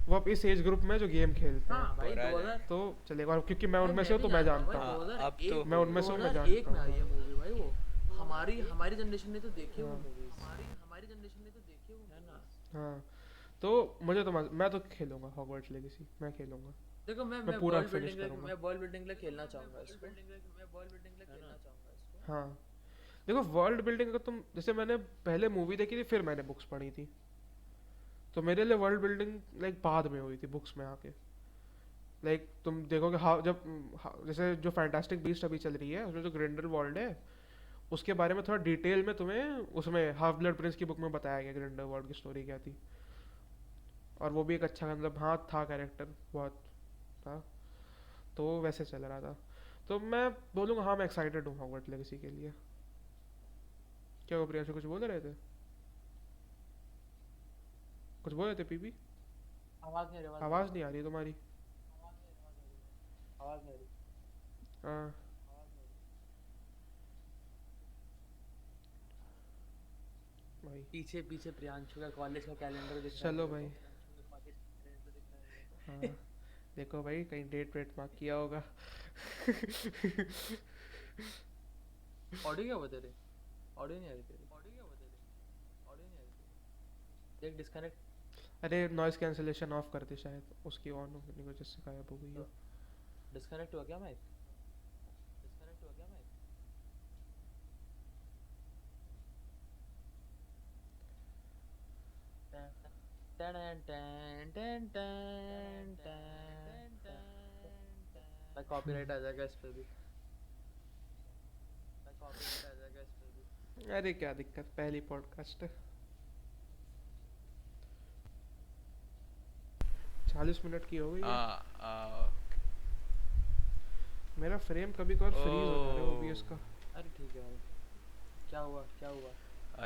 वो अब इस एज ग्रुप में जो गेम खेलते हाँ हैं, भाई, और आ 2000 तो चलेगा। और क्योंकि मैं भाई, उनमें से हूँ तो भी मैं जानता जानता हूँ हूँ। भाई, अब तो 2001 मैं उनमें से हूँ, मैं 2001 जानता में आई हूँ। है मूवी भाई, वो हमारी जनरेशन ने तो देखी वो हाँ। मूवीज, हमारी जनरेशन ने तो देखी वो है ना। हाँ तो मुझे तो मैं तो खेलूंगा हॉगवर्ट्स लेगेसी, मैं खेलूंगा। देखो मैं पूरा वर्ल्ड finish बिल्डिंग करूंगा। मैं वर्ल्ड बिल्डिंग के लिए खेलना चाहूंगा इसको। हाँ देखो वर्ल्ड बिल्डिंग अगर तुम, जैसे मैंने पहले मूवी देखी थी फिर मैंने बुक्स पढ़ी थी, तो मेरे लिए वर्ल्ड बिल्डिंग लाइक बाद में हुई थी बुक्स में आके। लाइक तुम देखोगे जैसे जो फैंटास्टिक बीस्ट अभी चल रही है, उसमें जो ग्रिंडलवाल्ड है, उसके बारे में थोड़ा डिटेल में तुम्हें उसमें हाफ ब्लड प्रिंस की बुक में बताया गया ग्रिंडलवाल्ड की स्टोरी क्या थी। और वो भी एक अच्छा मतलब हाँ था, कैरेक्टर बहुत था, तो वैसे चल रहा था। तो मैं बोलूँगा हाँ मैं एक्साइटेड हूँ हॉगवर्ट्स लेगेसी के लिए। क्या वो प्रियांशु कुछ बोल रहे थे, कुछ बोल रहे थे पीपी? आवाज नहीं आ रही, आवाज़ नहीं आ रही तुम्हारी। आवाज नहीं आ रही। हाँ भाई पीछे पीछे प्रियांशु का कॉलेज का कैलेंडर दिख रहा है। चलो मेरे भाई। को। हाँ देखो भाई कहीं डेट वेट मार्क किया होगा। ऑडियो क्या बता रहे? ऑडियो नहीं आ रही तेरी। ऑडियो नहीं आ रही। देख डिस्कनेक्ट अरे नॉइस कैंसिलेशन ऑफ कर दे, शायद उसकी ऑन होने की वजह से गायब हो गई हो। डिस्कनेक्ट हुआ क्या माइक? डिस्कनेक्ट हुआ क्या माइक? टन टन टन टन टन टन। कॉपीराइट आ जाएगा इस पे भी। कॉपीराइट आ जाएगा इस पे भी। अरे क्या दिक्कत, पहली पॉडकास्ट है। 40 मिनट की हो गई है। मेरा फ्रेम कभी कभार फ्रीज हो जा रहा है OBS का। अरे ठीक है भाई। क्या हुआ क्या हुआ?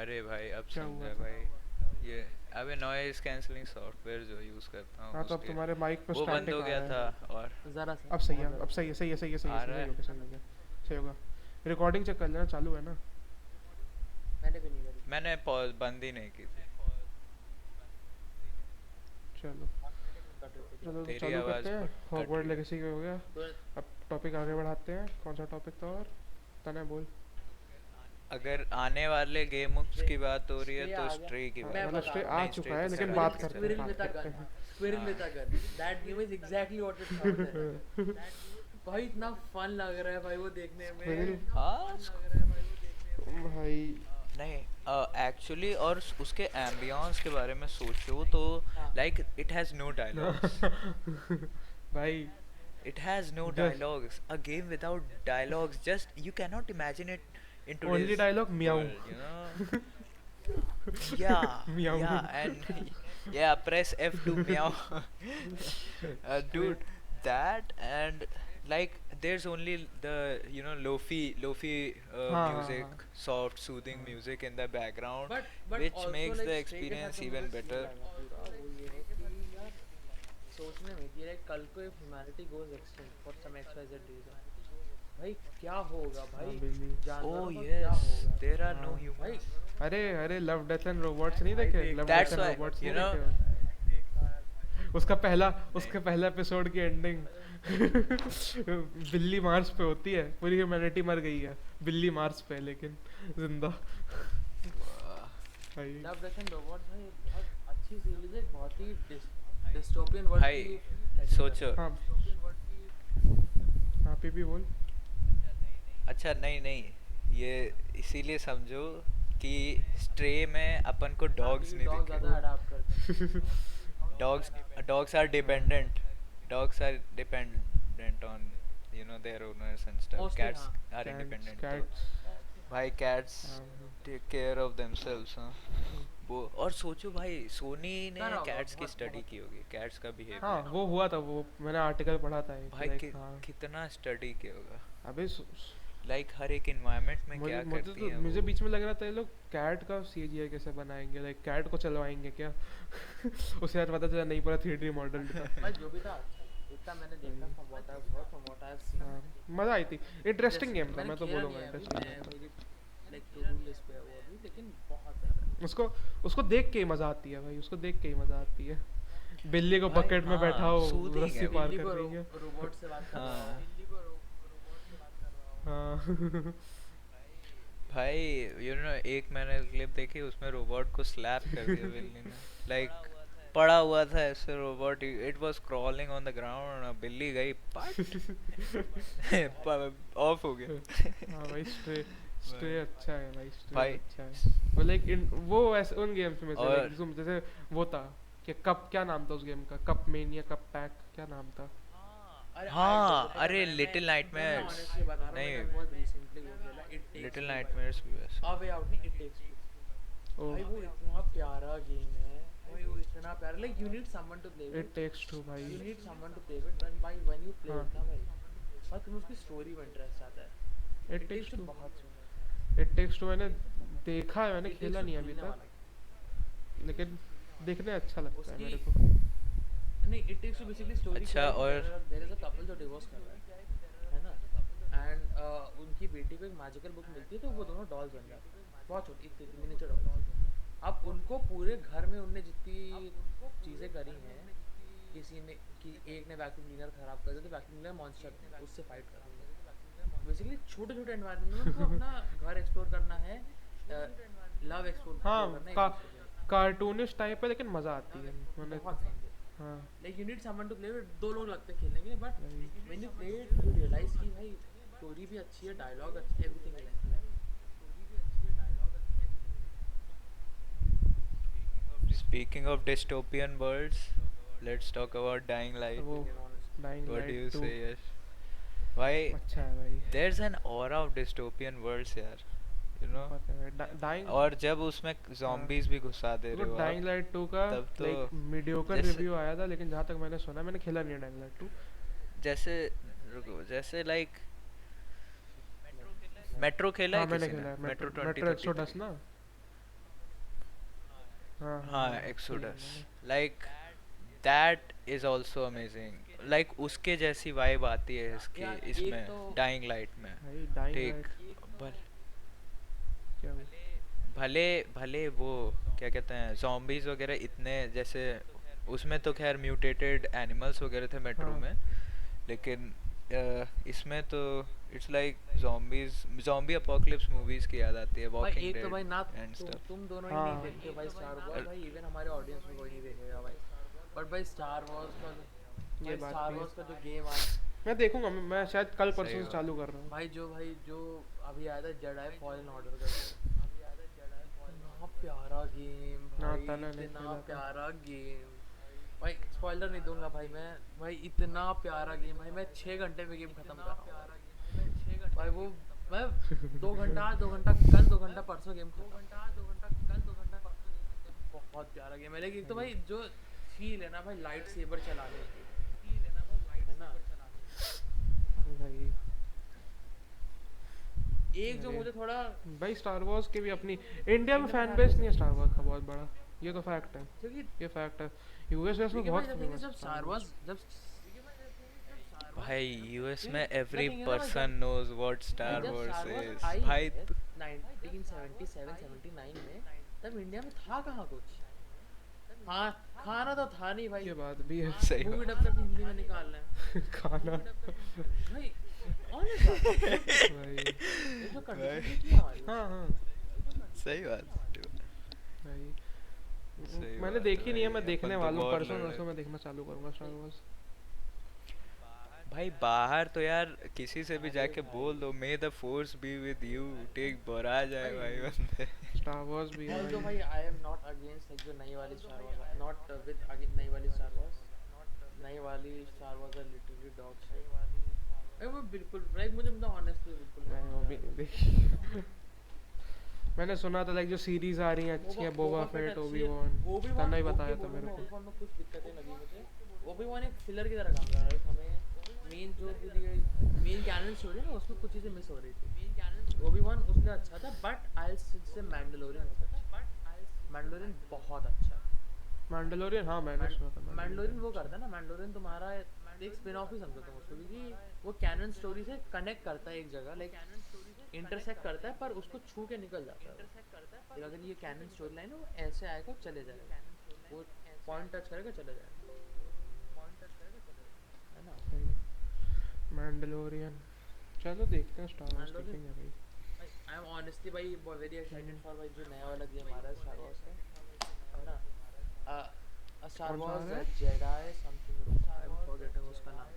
अरे भाई अब क्या हुआ समझा था? भाई। ये अबे नॉइज कैंसलिंग सॉफ्टवेयर जो यूज करता हाँ हूँ तो अब उसके तुम्हारे माइक पे वो बंद स्टैटिक हो आ गया रहा था। है। और जरा सा अब सही है, बहुत अब जरा सही है, सही है, सही है, सही है, आ सही रहा हो है। गया, सही हो गया, सही होगा। रिकॉर्डिंग चेक कर लेना, चालू है ना? मैंने भी नहीं करी। मैंने पॉज बंद ही नहीं की थी। चलो कट रही थी। चलो तो तेरी चालू करते आवाज हैं। कट हॉगवर्ड रही है। लेगेसी हो गया। तो अब टॉपिक आगे बढ़ाते हैं। कौन सा टॉपिक था? और तने बोल। अगर आने वाले गेम्स स्ट्रे की बात हो रही है स्ट्रे तो आ गया। स्ट्रे की हाँ मैं बात मतलब बता स्टे रहा आ हूँ। नहीं चुका स्ट्रे है, तो लेकिन सेवन बात की करते हैं, स्क्विरल बात विद अ करते गन, हैं। स्क्विरल हाँ with a gun, that game is exactly what it sounds like. भाई इतना फन लग रहा है भाई वो देखने में, स्क्विरल इतना हाँ फन लग रहा है भाई वो देखने में। भाई। नहीं एक्चुअली और उसके एम्बियंस के बारे में सोचो तो हाँ like it has no dialogues. भाई It has no just dialogues. A game without dialogues, just you cannot imagine it in only today's dialogue म्याऊं। world, you know? Yeah, म्याऊं। yeah, and yeah, press F to meow. Stray Dude, that and like there's only the lofi हाँ हाँ music, हाँ soft soothing हाँ। music in the background, but which also makes like the stray के साथ experience जो मुझे even सीन better. लगा पूरा वो ये है कि यार सोचने में कि लाइक कल को if humanity goes extinct for some X Y Z reason, भाई क्या होगा हाँ भाई, बिल्ली। Oh जानवरों का क्या yes, होगा there are no हाँ भाई। humans. अरे अरे लव डेथ एंड रोबोट्स नहीं भाई देखे? लव देखना डेथ That's है एंड why, भाई, रोबोट्स नहीं you know, देखे हो? उसका पहला नहीं. उसके पहले एपिसोड की एंडिंग बिल्ली मार्स पे होती है, पूरी ह्यूमैनिटी मर गई है, बिल्ली मार्स पे लेकिन जिंदा। Uh, भाई लव डेथ एंड रोबोट्स भाई एक बहुत अच्छी सीरीज है, एक बहुत ही डिस्टोपियन वर्ल्ड भाई की setting कर सोचो रही है। हाँ हाँ पी बोल। अच्छा नहीं नहीं ये इसीलिए समझो कि स्ट्रे में अपन को हाँ डॉग्स क्योंकि नहीं डॉग दिखे. ज्यादा अडाप्ट करते हैं। Dogs dogs are dependent. Dogs are dependent on their owners and stuff. Mostly Cats हाँ are कैट्स independent तो कैट्स भाई cats हाँ take care of themselves. हाँ वो और सोचो भाई सोनी ने कर होगा cats की बहुत स्टडी बहुत। की होगी cats का हाँ बिहेवियर. वो हुआ था, वो मैंने आर्टिकल पढ़ा था एक, भाई लाइक हाँ। कितना स्टडी किया होगा. अबे लाइक हर एक इन्वायरमेंट में मुझे क्या मुझे करती तो हैं मुझे वो. बीच में लग रहा था ये लोग कैट का सीजीआई कैसे बनाएंगे, लाइक कैट को चलवाएंगे क्या? उसके बाद पता चला नहीं, पूरा 3D मॉडल था। भाई जो भी था इतना मैंने देखा, from what I heard, from what I have seen. हाँ, मजा आई थी, इंटरेस्टिंग गेम था, मैंने मैं तो खेला बोलूँगा नहीं है अभी, इंटरेस्टिंग मैं गेम था। मेरी लाइक टू डू लिस्ट पे है वो अभी, लेकिन बहुत प्यारा है। उसको उसको देख के ही मजा आती है भाई, उसको देख के ही मजा आती है। बिल्ली को भाई, बकेट में हाँ, बैठाओ, soothing रस्सी है पार बिल्ली कर को रही है। रोबोट से बात कर रहा हाँ. हूँ, बिल्ली को रोबोट से बात कर रहा हूँ। हाँ भाई एक मैंने क्लिप देखी उसमें रोबोट को स्लैप कर दिया बिल्ली ने. लाइक पड़ा हुआ था ऐसे robot, it was crawling on the ground, बिल्ली गई पट ऑफ हो गया. हाँ भाई स्ट्रे स्ट्रे अच्छा है भाई, स्ट्रे भाई अच्छा है वो, लाइक वो ऐसे उन गेम्स में से और- like, जैसे वो था कि कप, क्या नाम था उस गेम का? कप मेनिया, कप पैक, क्या नाम था? अरे हाँ, पता अरे है, मैं- Little मैं Nightmares. honestly बता रहा हूँ, नहीं. मैंने बहुत recently वो खेला, It Takes little Two nightmares भी वैसे. A Way Out नहीं, It Takes Two। ओ भाई वो इतना प्यारा गेम है भाई, वो इतना प्यारा, like you need someone to play it with, takes two भाई। you need someone to play with, when you play हाँ। it ना भाई, और तुम्हें उसकी स्टोरी में इंटरेस्ट आता है। It It takes Takes Two two, बहुत सुंदर इट टेक्स टू मैंने देखा है, मैंने है। It खेला Takes नहीं Two अभी खेलने तक, वाला है। लेकिन देखने अच्छा लगता है उसकी- मेरे को। नहीं, It Takes Two basically story अच्छा, क्या है कि और- there is a couple जो divorce कर रहा है ना, एंड उनकी बेटी को एक मैजिकल बुक मिलती है, तो वो दोनों डॉल्स बन जाते हैं, बहुत छोटी मिनिएचर डॉल्स। अब उनको पूरे घर में उनने जितनी चीज़ें करी हैं, किसी ने कि एक ने वैक्यूम क्लीनर खराब कर दिया, तो वैक्यूम क्लीनर मॉन्स्टर उससे फाइट कर रही है। बेसिकली छोटे छोटे एनवायरनमेंट में उनको अपना घर एक्सप्लोर करना है, लव एक्सप्लोर हाँ करना है, का, कार्टूनिश टाइप है लेकिन मजा आती है मैंने। बहुत fun है। हाँ like you need someone to play with, दो लोग लगते हैं खेलने के लिए, बट भाई। When you play it you realize कि भाई स्टोरी भी अच्छी है, डायलॉग अच्छी है, everything is Speaking of dystopian worlds, let's talk about Dying Light. वो dying What do you light 2 say, Yash? Why? अच्छा है भाई, There's an aura of dystopian worlds यार, पता है डाइंग। और जब उसमें zombies भी घुसा दे रहे हो डाइंग आप, लाइट 2 का तब तो लाइक मीडियोकर जैसे- रिव्यू आया था, लेकिन जहाँ तक मैंने सुना, मैंने खेला नहीं है डाइंग लाइट 2। जैसे रुको, जैसे लाइक मेट्रो खेला हाँ है मैंने किसी खेला ने? है मेट्रो मेट्रो मेट्रो 2033। एक्सोडस ना। हाँ हाँ हाँ हाँ, खेला है एक्सोडस, मैंने। Like that is also amazing, like उसके जैसी वाइब आती है इसकी यार एक इसमें तो डाइंग लाइट में। भाई डाइंग ठीक। लाइट भल, क्या हुआ? भले भले वो क्या कहते हैं zombies वगैरह इतने जैसे, उसमें तो खैर म्यूटेटेड एनिमल्स वगैरह थे मेट्रो हाँ में, लेकिन इसमें तो it's like zombie apocalypse movies की याद आती है, भाई वॉकिंग एक तो डेड भाई ना एंड स्टफ। तुम दोनों ही नहीं हाँ देखते भाई स्टार वॉर्स, भाई इवन हमारे ऑडियंस में कोई नहीं देखेगा भाई। बट भाई स्टार वॉर्स का ये भाई बात स्टार भी है। वॉर्स का जो गेम आया मैं देखूंगा, मैं शायद कल सही परसों से बात। चालू कर रहा हूँ। भाई जो अभी आया था जेडाई फॉलन ऑर्डर करके, इतना प्यारा गेम ना भाई, तना ने इतना खेला था। प्यारा गेम भाई। स्पॉइलर नहीं दूंगा भाई मैं, भाई इतना प्यारा गेम भाई, मैं 6 घंटे में गेम खत्म कर रहा हूँ भाई। वो मैं 2 घंटा 2 घंटा कल 2 घंटा परसों गेम खत्म। बहुत प्यारा गेम है, लेकिन तो भाई जो फील है ना भाई लाइट सेबर चलाने की, है ना। भाई एक जो अरे मुझे थोड़ा, भाई स्टार वॉर्स की भी अपनी इंडिया में फैन बेस नहीं है स्टार वॉर्स का बहुत बड़ा, ये तो फैक्ट है, क्योंकि ये फैक्ट है। यूएस में क्योंकि बहुत भाई फेमस जब है स्टार स्टार वॉर्स। वॉर्स जब भाई यूएस में क्योंकि एवरी थिंग है ना भाई, पर्सन नोज व्हाट भाई स्टार जब Wars star Wars is I भाई है 1977-79 में, तब इंडिया में था कहाँ कुछ। हाँ, खाना तो था नहीं भाई, ये बात भी है। सही मूवी बात। डब करके हिंदी में निकालना है खाना भाई। ऑनेस्ट बात है, भाई। ये जो कंडीशन थी हमारी, हाँ हाँ सही बात। भाई सही मैंने बात देखी है नहीं है, भाई, मैं देखने अपन तो वाला हूँ, बहुत परसों लड़ परसों रहे। मैं देखना चालू करूंगा स्टार वॉर्स। भाई बाहर तो यार किसी से भी जाके बोल दो मे the force be with you, ठीक बोरा जाए भाई भाई बंदे। स्टार वॉर्स भी है ऑल्दो भाई। भाई I am not against like जो नई वाली स्टार वॉर्स, नॉट विद नई वाली स्टार वॉर्स, नई वाली star wars are literally dog shit भाई। वो बिल्कुल लाइक मुझे मतलब ऑनेस्टली बिल्कुल मैंने वो भी नहीं नहीं देखी। मैंने सुना था लाइक जो सीरीज आ रही हैं अच्छी पसंद। हैं, बोबा फेट फेट, अच्छी ओबी है, वॉन, ओबी तना ही वन बताया ओके था मेरे बोलूँगा, को। ओबी वन में कुछ दिक्कतें लगी मुझे। ओबी वन एक फिलर की तरह काम कर रहा है हमें, मेन जो पूरी मेन कैनन स्टोरी है ना उसमें कुछ चीज़ें मिस हो रही थी। ओबी वन उसलिए अच्छा था, बट आई से मैंडलोरियन बहुत अच्छा, मैंडलोरियन बहुत अच्छा। मैंडलोरियन, हाँ मैंने सुना था मैंडलोरियन वो करता है ना, मैंडलोरियन तुम्हारा एक स्पिन ऑफ ही समझो तुम उसको, क्योंकि वो कैनन स्टोरी से कनेक्ट करता है एक जगह, लाइक इंटरसेक्ट करता है पर उसको छू के निकल जाता है वो। अगर ये कैनन स्टोरी लाइन है वो ऐसे आएगा चले जाएगा, वो पॉइंट टच करेगा चले जाएगा, है ना। मैंडलोरियन, चलो देखते हैं स्टार वॉर्स मैंडलोरियन देखेंगे भाई। आई एम ऑनेस्टली भाई वेरी एक्साइटेड फॉर भाई जो नया वाला गेम आ रहा है स्टार वॉर्स का, है ना। स्टार कौन सा आ वॉर्स रहा है? Jedi something, I am forgetting उसका नाम।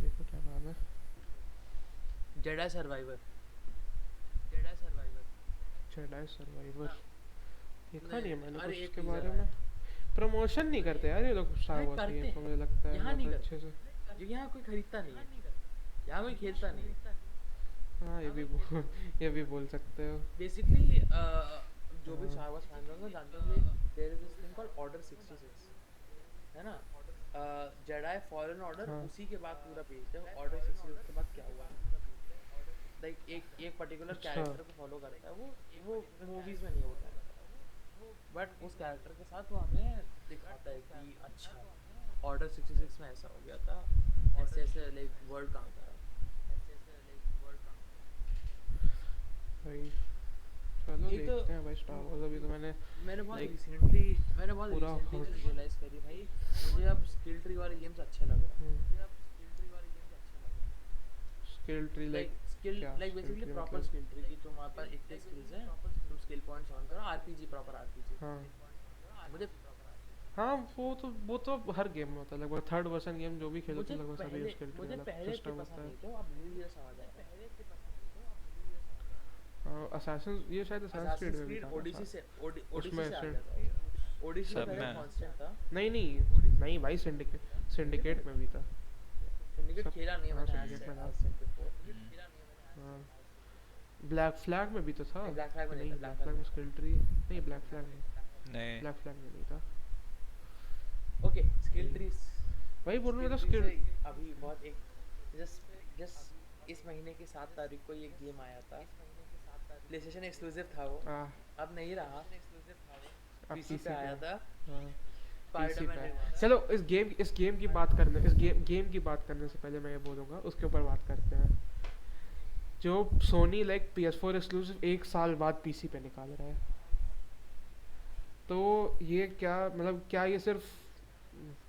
देखो क्या नाम है। जेडाई सर्वाइवर, जेडाई सर्वाइवर, देखा नहीं है मैंने अरे कुछ एक इसके teaser बारे आया में। प्रमोशन नहीं करते यार ये लोग स्टार भाई, वॉर्स करते की, हैं। तो मुझे लगता है यहाँ नहीं बहुत करते। अच्छे से। क्योंकि यहाँ कोई खरीदता नहीं है, यहाँ कोई खेलता नहीं है। हाँ ये भी बोल सकते हो। बेसिकली जो भी स्टार वॉर्स फैन होंगे जानते होंगे, there is this thing called order 66, है ना। जेडाई फॉलन ऑर्डर हाँ। उसी के बाद पूरा पेज है, ऑर्डर 66 के बाद क्या हुआ, लाइक एक पर्टिकुलर अच्छा। कैरेक्टर को फॉलो करता है वो मूवीज में नहीं होता है, बट उस कैरेक्टर के साथ वो हमें दिखाता है कि अच्छा ऑर्डर 66 में ऐसा हो गया था, ऐसे ऐसे लाइक वर्ल्ड काम करा। भाई चलो एक तो देखते हैं भाई स्टार वॉर्स। अभी तो मैंने बहुत like, रिसेंटली पूरा रियलाइज करी भाई, मुझे अब स्किल ट्री वाले गेम्स अच्छे लग रहे हैं। स्किल ट्री लाइक स्किल क्या like skill basically tree proper मतलब? स्किल ट्री की तुम्हारे पास इतने स्किल्स हैं, तुम स्किल पॉइंट्स ऑन करो, आरपीजी प्रॉपर आरपीजी। हाँ मुझे हाँ वो तो हर गेम में होता है लगभग, थर्ड पर्सन गेम जो भी खेलो तो लगभग सभी स्किल ट्री मुझे वाला पहले सिस्टम इतने होता पसंद है। नहीं थे, अब धीरे धीरे समझ आया। असैसिन, ये शायद असैसिन क्रीड में भी था ना ओडिसी से ओडिसी उसमें से आ से- गया था। ओडिसी सब पहले में। कांस्टेंट था, नहीं भाई सिंडिकेट में भी था। सिंडिकेट सब- खेला नहीं है हाँ, मैंने Syndicate में था। आज सिम बिफोर। हाँ ब्लैक फ्लैग में भी तो था। नहीं, Black Flag में नहीं था, ब्लैक Black फ्लैग Flag में स्किल ट्री नहीं, ब्लैक फ्लैग में नहीं ब्लैक फ्लैग में नहीं था ओके स्किल ट्रीज भाई। बोल रहा था स्किल स्किल ट्री से अभी बहुत एक जस्ट इस महीने की 7 तारीख को ये गेम आया था, प्लेस्टेशन एक्सक्लूसिव था वो, हाँ, अब नहीं रहा, अब पीसी PC पे आया था हाँ, PC स्पाइडरमैन पे। रिवर्स। चलो इस गेम की बात करने गेम की बात करने से पहले मैं ये बोलूँगा, उसके ऊपर बात करते हैं। जो सोनी लाइक PS4 एक्सक्लूसिव 1 साल बाद PC पे निकाल रहा है, तो ये क्या मतलब, क्या ये सिर्फ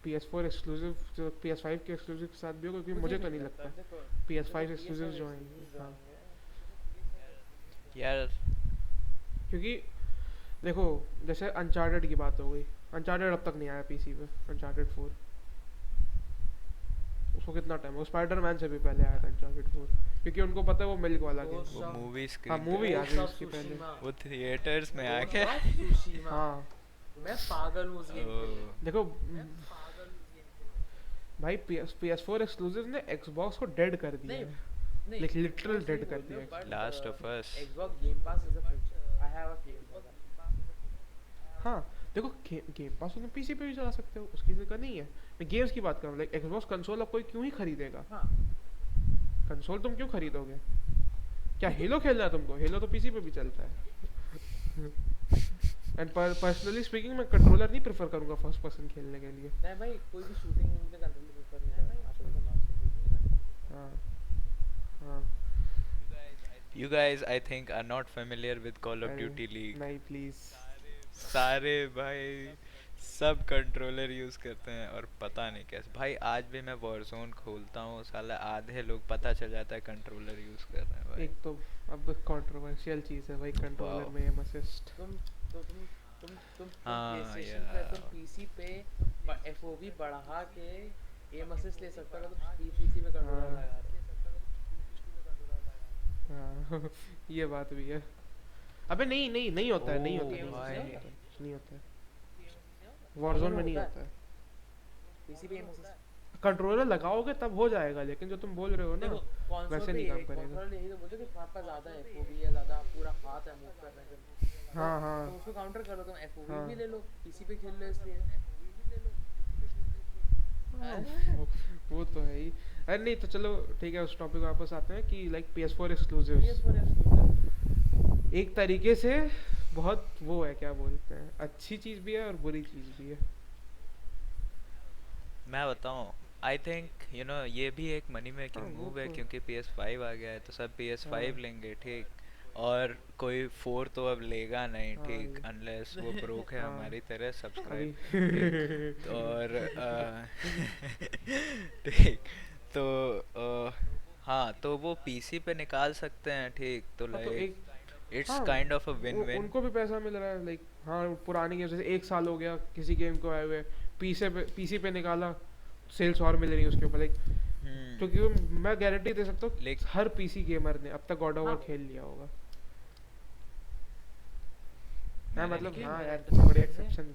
PS4 एक्सक्लूसिव जो PS5 के एक्सक्लूसिव के साथ भी होगा? क्योंकि मुझे तो नहीं लगता देखो, PS5 देखो, एक्सक्लूसिव PS5 जो हैं, exclusives जो हाँ, आएंगे, यार क्योंकि देखो जैसे अनचार्टेड की बात हो गई, अनचार्टेड अब तक नहीं आया PC पे, अनचार्टेड 4 उसको कितना टाइम हो, स्पाइडरमैन से भी पहले आया था अनचार्टेड 4, क्योंकि उनको पता है वो मिल्क वाला गेम। Ghost वो of- मूवी हाँ स्क्रीन मूवी आ Ghost गई of उसके पहले। Tsushima, वो थिएटर्स में Ghost आके of Tsushima, हाँ मैं पागल हूँ उस गेम के लिए, देखो मैं पागल हूँ उस गेम के लिए। भाई PS4 एक्सक्लूसिव ने Xbox को डेड कर दिया नहीं, है, नहीं, Like, literal Xbox dead नहीं कर बोल रहे हो, दिया but, Last of Us. Xbox Game Pass is a future. I have a feeling for that. हाँ देखो गेम पास तुम PC पे भी चला सकते हो, उसकी दिक्कत नहीं है। मैं गेम्स की बात कर रहा हूँ, लाइक Xbox कंसोल अब कोई क्यों ही खरीदेगा? हाँ, कंसोल तुम क्यों खरीदोगे? क्या हेलो खेलना है तुमको? हेलो तो PC पे भी चलता है। एंड पर्सनली स्पीकिंग मैं कंट्रोलर नहीं प्रेफर करूंगा फर्स्ट पर्सन खेलने के लिए। नहीं भाई, कोई भी शूटिंग गेम पे कंट्रोल प्रेफर नहीं करता, आप लोगों को मार्क्स हाँ हाँ You guys, I think, are not familiar with Call of अरे, Duty League. नहीं प्लीज। सारे भाई सब कंट्रोलर यूज करते हैं और पता नहीं कैसे। भाई आज भी मैं वॉरज़ोन खोलता हूँ, साला आधे लोग पता चल जाता है कंट्रोलर यूज कर रहे हैं भाई। एक तो अब कंट्रोवर्शियल चीज है भाई कंट्रोलर Wow. में एम असिस्ट। तुम हाँ, PlayStation पे, यार। तुम PC पे FOV बढ़ा के एम असिस्ट ले सकते हो, अगर तुम PC पे कंट्रोलर हाँ। लगा रहे हो। हाँ ये बात भी है। अबे नहीं नहीं नहीं होता है, नहीं ओ होता है, भाई। नहीं होता है, वॉरज़ोन में नहीं होता है। PC पे एम असिस्ट कंट्रोलर लगाओगे तब हो जाएगा, लेकिन जो तुम बोल रहे हो ना देखो, console वैसे पे नहीं काम करेगा। console यही तो बोलते हैं कि वहाँ पर ज़्यादा FOV है, ज़्यादा पूरा हाथ है मूव करने के, हाँ हाँ तो उसको काउंटर करो, तुम FOV हाँ। भी ले लो, PC पे खेल लो इसलिए। वो तो है ही। अरे नहीं तो चलो ठीक है, उस टॉपिक वापस आते हैं कि like PS4 exclusives PS4 exclusive। एक तरीके से बहुत वो है, क्या बोलते हैं, अच्छी चीज़ भी है और बुरी चीज़ भी है। मैं बताऊं, आई थिंक यू नो ये भी एक मनी मेकिंग हाँ, वो मूव है, तो- क्योंकि PS5 आ गया है तो सब PS5 हाँ। लेंगे, ठीक। और कोई 4 तो अब लेगा नहीं, हाँ, ठीक, ये- अनलेस वो ब्रोक है हाँ। हमारी तरह अभी सब्सक्राइब। और ठीक, तो हाँ तो वो PC पे निकाल सकते हैं, ठीक, तो हाँ, तो लाइक एक इट्स हाँ, kind of a win win. उनको भी पैसा मिल रहा है, लाइक हाँ पुरानी गेम जैसे 1 साल हो गया किसी गेम को आए हुए, PC पे निकाला, सेल्स और मिल रही है उसके ऊपर, लाइक क्योंकि मैं गारंटी दे सकता हूँ लेकिन- हर PC गेमर ने अब तक गॉड ऑफ वॉर हाँ। खेल लिया होगा। हाँ मैंने मतलब नहीं हाँ खेला। यार थोड़े एक्सेप्शन।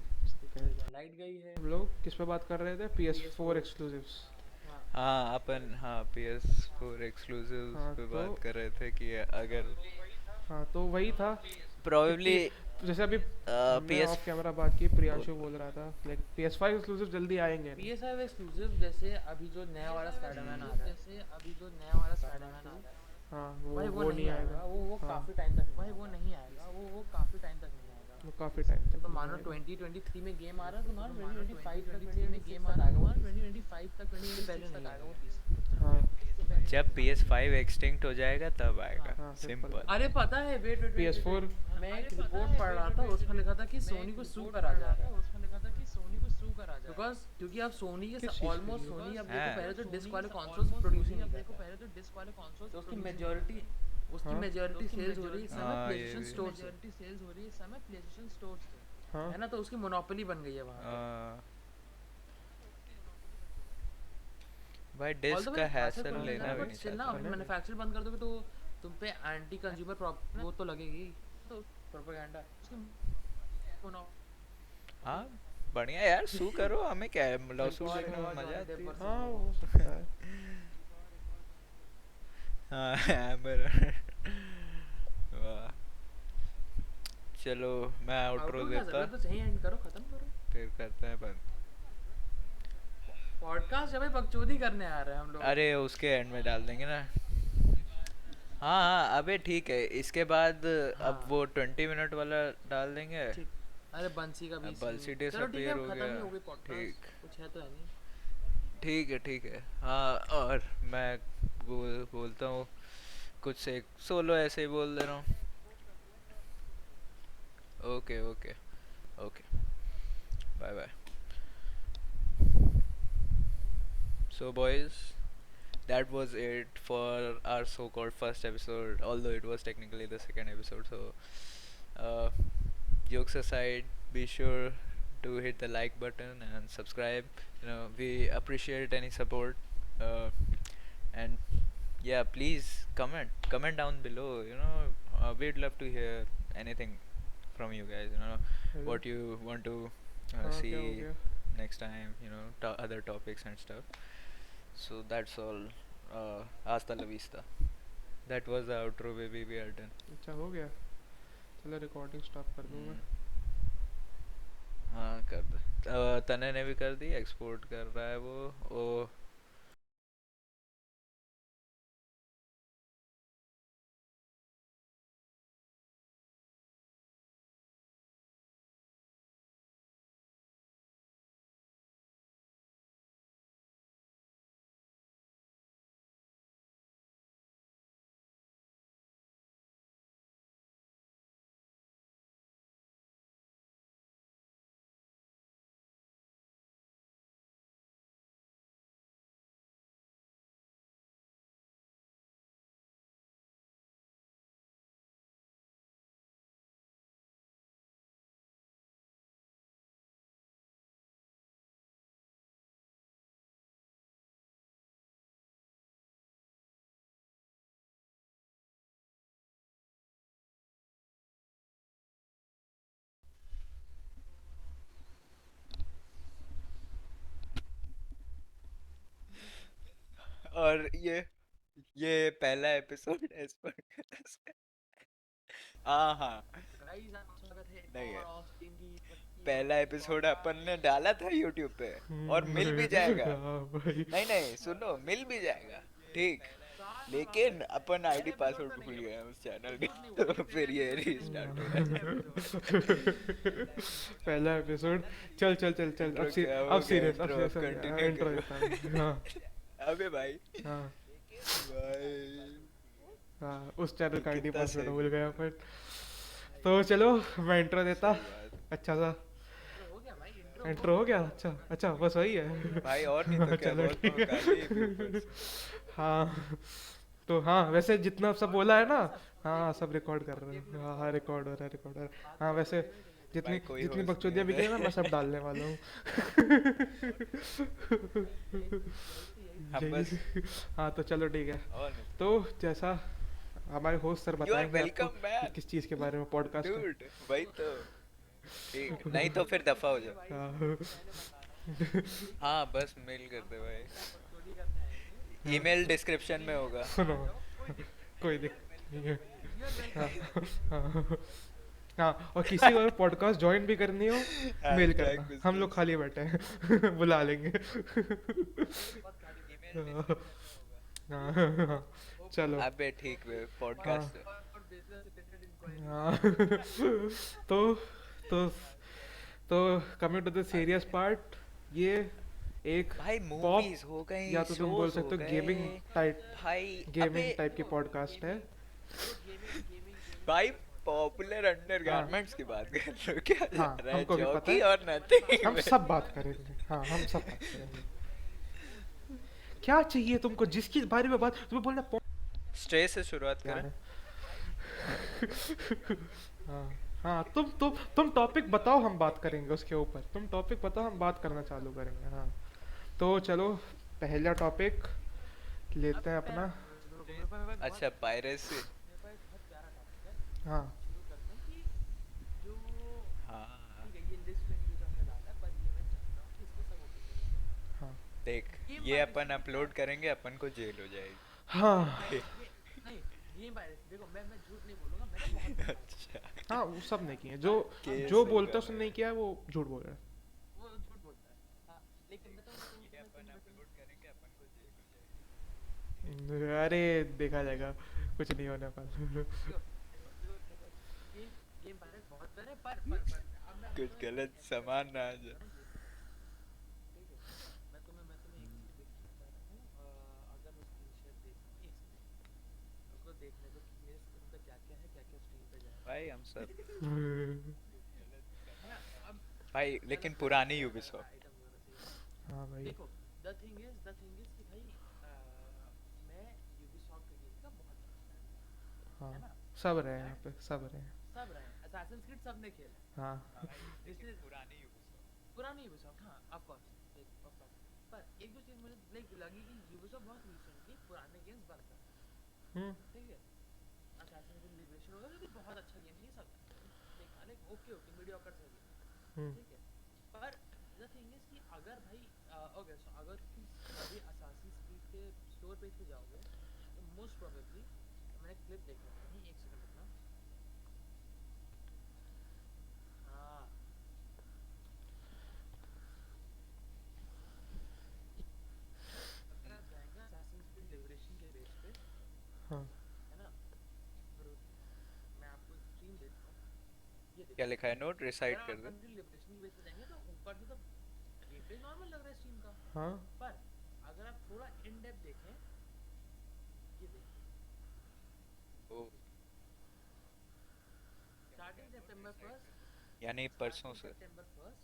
लाइट गई है। हम लोग किस पे बात कर रहे थे? PS4 exclusives. हाँ अपन हाँ PS4 एक्सक्लूसिव हाँ, पे तो- बात कर रहे थे कि अगर हाँ तो वही था, प्रोबेबली जैसे अभी हमने PS ऑफ कैमरा बात की, प्रियांशु बोल रहा था लाइक PS5 एक्सक्लूसिव जल्दी आएंगे। PS5 एक्सक्लूसिव, जैसे अभी जो नया वाला स्पाइडरमैन आ रहा है, हाँ भाई वो नहीं आएगा, वो हाँ। काफी टाइम तक, भाई वो नहीं आएगा, वो काफी टाइम तक नहीं आएगा। वो काफी टाइम तक तो नहीं मानो आएगा। 2023 में गेम आ रहा है, तो मानो 2025 तक 2026 में गेम आ रहा है, 2025 तक 2026 पहले नहीं आएगा वो PC। हाँ जब PS5 एक्सटिंक्ट हो जाएगा तब आएगा, हाँ, सिंपल। अरे पता है, वेट वेट PS4 मैं एक रिपोर्ट पढ़ रहा था, उसमें लिखा था कि सोनी को सू करा जा रहा है, बिकॉज क्योंकि अब सोनी के किस चीज़ के ऑलमोस्ट लिए? सोनी अब हाँ। देखो, पहले तो डिस्क वाले कंसोल्स प्रोड्यूस ही नहीं करता, तो उसकी मेजॉरिटी हाँ। सेल्स हो रही है इस समय हाँ, ये प्लेस्टेशन भी। स्टोर से, हाँ है ना, तो उसकी मोनोपोली बन गई है वहाँ भाई डिस्क का हैसल लेना भी नहीं ना, चाहता। मैन्युफैक्चर बंद कर दोगे तो तुम पे एंटी कंज्यूमर वो तो लगेगी, तो प्रोपेगेंडा हाँ बढ़िया यार, सू करो, हमें क्या है, लॉसूट देखने में मजा आती है। हाँ हो सकता है। हाँ हैमर। वाह, चलो मैं आउटरो देता, तो सही एंड करो, खत्म करो फिर करते हैं बंद। पॉडकास्ट, जब बकचोदी करने आ रहे हैं हम लोग। अरे उसके एंड में डाल देंगे ना, हाँ हाँ अबे ठीक है इसके बाद अब हाँ वो 20 मिनट वाला डाल देंगे। ठीक। अरे बंसी का भी अब सीन। बंसी चलो ठीक है, डिसअपीयर अब हो खत्म गया। ही हो गई पॉडकास्ट, ठीक कुछ है तो है नहीं। ठीक है हाँ। और मैं बोलता हूँ कुछ एक सोलो ऐसे ही बोल दे रहा हूँ। Okay okay okay bye bye. So boys that was it for our so-called first episode, although it was technically the second episode. So uh, jokes aside, be sure to hit the like button and subscribe. You know, we appreciate any support. And yeah, please comment down below. You know, we'd love to hear anything from you guys. You know, hello. what you want to हाँ क्या हो see गया? next time. You know, other topics and stuff. So that's all. Hasta la vista. That was the outro, baby. We are done. अच्छा हो गया, चलो रिकॉर्डिंग स्टॉप कर दूँ मैं। Hmm. हाँ कर दे। तने ने भी कर दी, एक्सपोर्ट कर रहा है वो और ये पहला एपिसोड है इस podcast का। हाँ हाँ गाइस आपका स्वागत है एक नहीं और है। ऑफ स्क्रीन की बत्ती पहला बत्ती एपिसोड पॉडकास्ट अपन ने में। डाला था यूट्यूब पे और मिल भी जाएगा। हाँ भाई। नहीं नहीं सुनो मिल भी जाएगा ठीक। साल में बात लेकिन है। अपन पहले आईडी एपिसोड पासवर्ड तो नहीं भूल है गए भाई, हैं उस चैनल झूठ नहीं के बोलो, तो ये फिर पहला ये एपिसोड है, रीस्टार्ट हो रहा पहला है। एपिसोड। पहला एपिसोड। चल चल चल चल, इंट्रो अब क्या अब हो गया? सीरियस, अब इंट्रो अब सीरियस कंटिन्यू इंट्रो करो। देता हूँ। हाँ अबे भाई हाँ भाई हाँ, उस चैनल का आईडी कितना पासवर्ड सही भूल गया पर। तो चलो मैं इंट्रो देता, सही बात। अच्छा सा इंट्रो हो गया भाई, इंट्रो हो इंट्रो हो गया। गया। अच्छा अच्छा बस वही है। भाई और नहीं तो क्या चलो बहुत ठीक भौकाली है भी ऊपर है। से। हाँ तो हाँ, वैसे जितना सब बोला है ना, हाँ सब रिकॉर्ड कर रहे हैं। हाँ हाँ रिकॉर्ड हो रहा है, रिकॉर्ड हो रहा है। हाँ वैसे जितनी भाई कोई जितनी होस्ट नहीं बकचोदियाँ है बिकी है ना, मैं सब इधर। डालने वाला हूँ। हम बस यही। हाँ तो चलो ठीक है। और नहीं तो जैसा हमारे होस्ट सर यू आर बताएंगे आपको वेलकम कि मैन किस चीज़ के बारे में पॉडकास्ट है। डूड वही तो ठीक नहीं तो फिर दफा हो जाओ। हाँ हाँ बस मेल कर दे भाई। बकचोदी करने आएंगे। ईमेल डिस्क्रिप्शन में होगा। सुनो, कोई दिक्कत नहीं है। यू आर हाँ हाँ हाँ, और किसी को पॉडकास्ट ज्वाइन भी करनी हो मेल हैशटैग करना, हम लोग बिजनेस खाली बैठे हैं। बुला लेंगे। ईमेल हाँ डिस्क्रिप्शन में होगा। हाँ हाँ, हाँ, चलो अबे ठीक है हाँ पॉडकास्ट है। Business related inquiry. हाँ। तो तो तो coming to the serious part, ये एक भाई पॉप मूवीज हो गई या तो तुम बोल शोज हो सकते हो गए भाई अबे गेमिंग टाइप की पॉडकास्ट है। ब्रो गेमिंग गेमिंग गेमिंग भाई पॉपुलर अंडरगारमेंट्स की बात कर रहे हो क्या जा हाँ रहा है हमको भी पता चौकी है, और नथिंग हम में। सब बात करेंगे। हाँ हम सब बात करेंगे। क्या चाहिए तुमको, जिसके बारे में बात तुम्हें बोलना स्ट्रेस से शुरुआत यार करें। है। हाँ हाँ, तुम टॉपिक बताओ, हम बात करेंगे उसके ऊपर। तुम टॉपिक बताओ, हम बात करना चालू करेंगे। हाँ तो चलो पहला टॉपिक लेते हैं अपना। रुको, मेरे पास एक बहुत अच्छा पायरेसी मेरे पास एक बहुत प्यारा टॉपिक है। हाँ शुरू करते हैं कि जो हाँ ठीक है, ये लिस्ट में नहीं जो हमने डाला है, पर ये मैं चाहता हूँ कि इसको सब ओपिनियन हाँ देख गेम ये वायरस अपन की अपलोड करेंगे अपन को जेल हो जाएगी। हाँ ये नहीं, गेम वायरस देखो, मैं झूठ नहीं बोलूंगा, मैंने बहुत देखा है। अच्छा हाँ वो सब नहीं किए, जो केस जो नहीं बोलता है कर उसने रहे नहीं किया है, वो झूठ बोल रहा है। वो झूठ बोलता है। हाँ, लेकिन मैं तो ये तुम्हें अपन तुम्हें अपलोड करेंगे अपन को जेल हो जाएगी। अरे देखा जाएगा, कुछ नहीं होने वाला। गेम गेम पायरेट बहुत करे पर अब मैं कुछ तुम्हें गलत एक सामान ना आ चीज जाए। बताऊं ये ठीक है मैं तुम्हें एक चीज दिखाना चाह रहा हूँ अगर मैं स्क्रीन शेयर देख एक सेकंड उसको देखने दो कि मेरे स्क्रीन पे क्या क्या है क्या क्या स्क्रीन पे जाएगा भाई हम सब है ना अब भाई, लेकिन गलत पुरानी गलत यूबिसॉफ्ट। आइटम होना चाहिए हाँ भाई। देखो द थिंग इज कि भाई मैं यूबीसॉफ्ट के गेम का बहुत बड़ा fan हूँ हाँ है ना सब रहे हैं यहाँ एंड पे, सब रहे हैं। सब रहे असैसिन्स क्रीड सबने खेला हाँ इसलिए पुरानी यूबिसॉफ्ट। पुरानी यूबीसॉफ्ट हाँ ऑफ कोर्स ऑफ कोर्स पर एक दो चीज मुझे लाइक लगी कि यूबीसॉफ्ट बहुत रिसेंटली पुराने गेम्स बंद कर रहा हम्म है ठीक है असैसिन्स क्रीड लिबरेशन होगा जो कि बहुत अच्छा गेम है ये सब देखा लाइक ओके मीडियोकर से गेम हम्म ठीक है पर द थिंग इज कि अगर भाई ओके सो अगर तुम अभी असैसिन्स क्रीड के स्टोर पेज पे जाओगे तो मोस्ट प्रोबेबली मैंने क्लिप देख रखा है एक सेकंड रुकना हाँ अगर आप जाएंगे असैसिन्स क्रीड लिबरेशन के पेज पे हाँ है ना फिर मैं आपको स्क्रीन देता हूँ ये क्या देखो लिखा है? नोट अगर रिसाइट आप कर दे। कंट्री लिबरेशन के पेज पे जाएंगे तो ऊपर से तो गेम प्ले नॉर्मल लग रहा है स्ट्रीम का हाँ पर अगर आप थोड़ा इन डेप्थ देखें ये देखिए ओ, स्टार्टिंग सितंबर 1st यानी परसों से September 1st,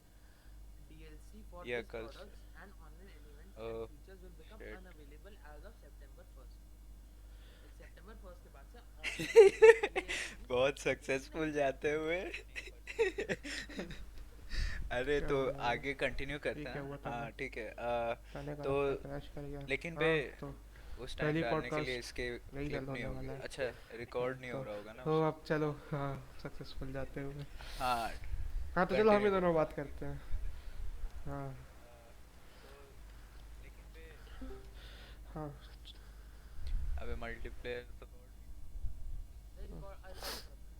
DLC for या these कल से। products and online elements and oh features will become shit. unavailable as of September 1st. Like September 1st के बाद से online EA बहुत games सक्सेसफुल नहीं जाते हुए। अरे क्या तो हुआ यार? आगे कंटिन्यू ये करते क्या हैं। हुआ था? हाँ ठीक है। तने का तो लगता है क्रैश कर गया। लेकिन बे हाँ तो उस टाइम पहली डालने के लिए पॉडकास्ट इसके यही क्लिप जल्द नहीं होने होगी। वाला है। अच्छा, रिकॉर्ड नहीं तो हो रहा होगा ना तो उसमें। अब चलो हाँ सक्सेसफुल जाते हुए। हाँ हाँ तो चलो हम ही कंटिन्यू दोनों करते बात हैं। करते हैं। हाँ तो लेकिन बे हाँ अबे मल्टीप्लेयर तो I record it.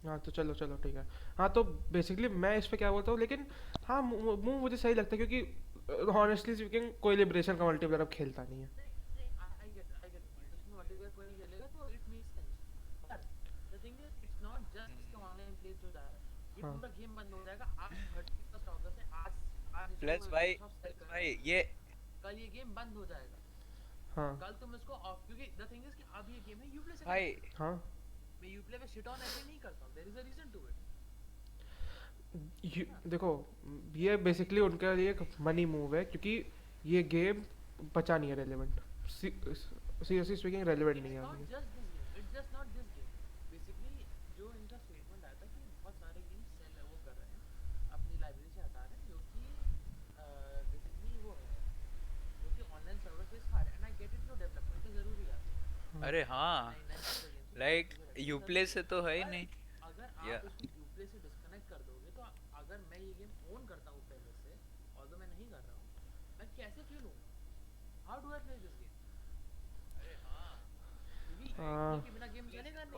हाँ तो चलो चलो ठीक है। हाँ तो बेसिकली मैं इस पे क्या बोलता हूँ लेकिन हाँ मूव मुझे सही लगता है क्योंकि हॉनेस्टली स्पीकिंग कोई लिबरेशन का मल्टीप्लेयर अब खेलता नहीं है। नहीं I get it. इसमें multiplayer कोई नहीं खेलेगा तो it makes sense. But the thing is it's not just इसका online play जो जा रहा है ये हाँ पूरा गेम बंद हो जाएगा आज 31st अगस्त है आज प्लस इसको भाई Microsoft सेल कर रहा भाई है ये कल ये गेम बंद हो जाएगा हाँ कल तुम इसको ऑफ क्योंकि द थिंग इज कि अब ये गेम है यूप्ले से भाई कनेक्टेड हाँ मैं यूप्ले पे शिट ऑन ऐसे नहीं करता हूं there is a reason to it देखो ये बेसिकली उनका लिए एक मनी मूव है क्योंकि ये गेम बचा नहीं है रेलेवेंट। सीरियसली स्पीकिंग रेलेवेंट नहीं इट्स है नॉट अभी। Just this game it's just not this game basically जो इनका स्टेटमेंट आया था कि बहुत सारे गेम्स सेल वो कर रहे हैं अपनी लाइब्रेरी से हटा रहे हैं जो कि बेसिकली वो है जो कि ऑनलाइन सर्वर पे खा रहे हैं एंड आई गेट इट जो डेवलपमेंट तो जरूरी है हाँ अरे हाँ नए नए गेम्स लाइक चीज़ें रखनी यूप्ले जरूरी से है तो है ही पर नहीं। अगर या आप इसको यूप्ले से डिस्कनेक्ट कर दोगे तो अगर मैं ये गेम ओन करता हूँ पहले से और मैं नहीं कर रहा हूँ मैं कैसे खेलूंगा how do I play this game अरे हाँ क्योंकि हाँ यूप्ले के बिना गेम चलेगा नहीं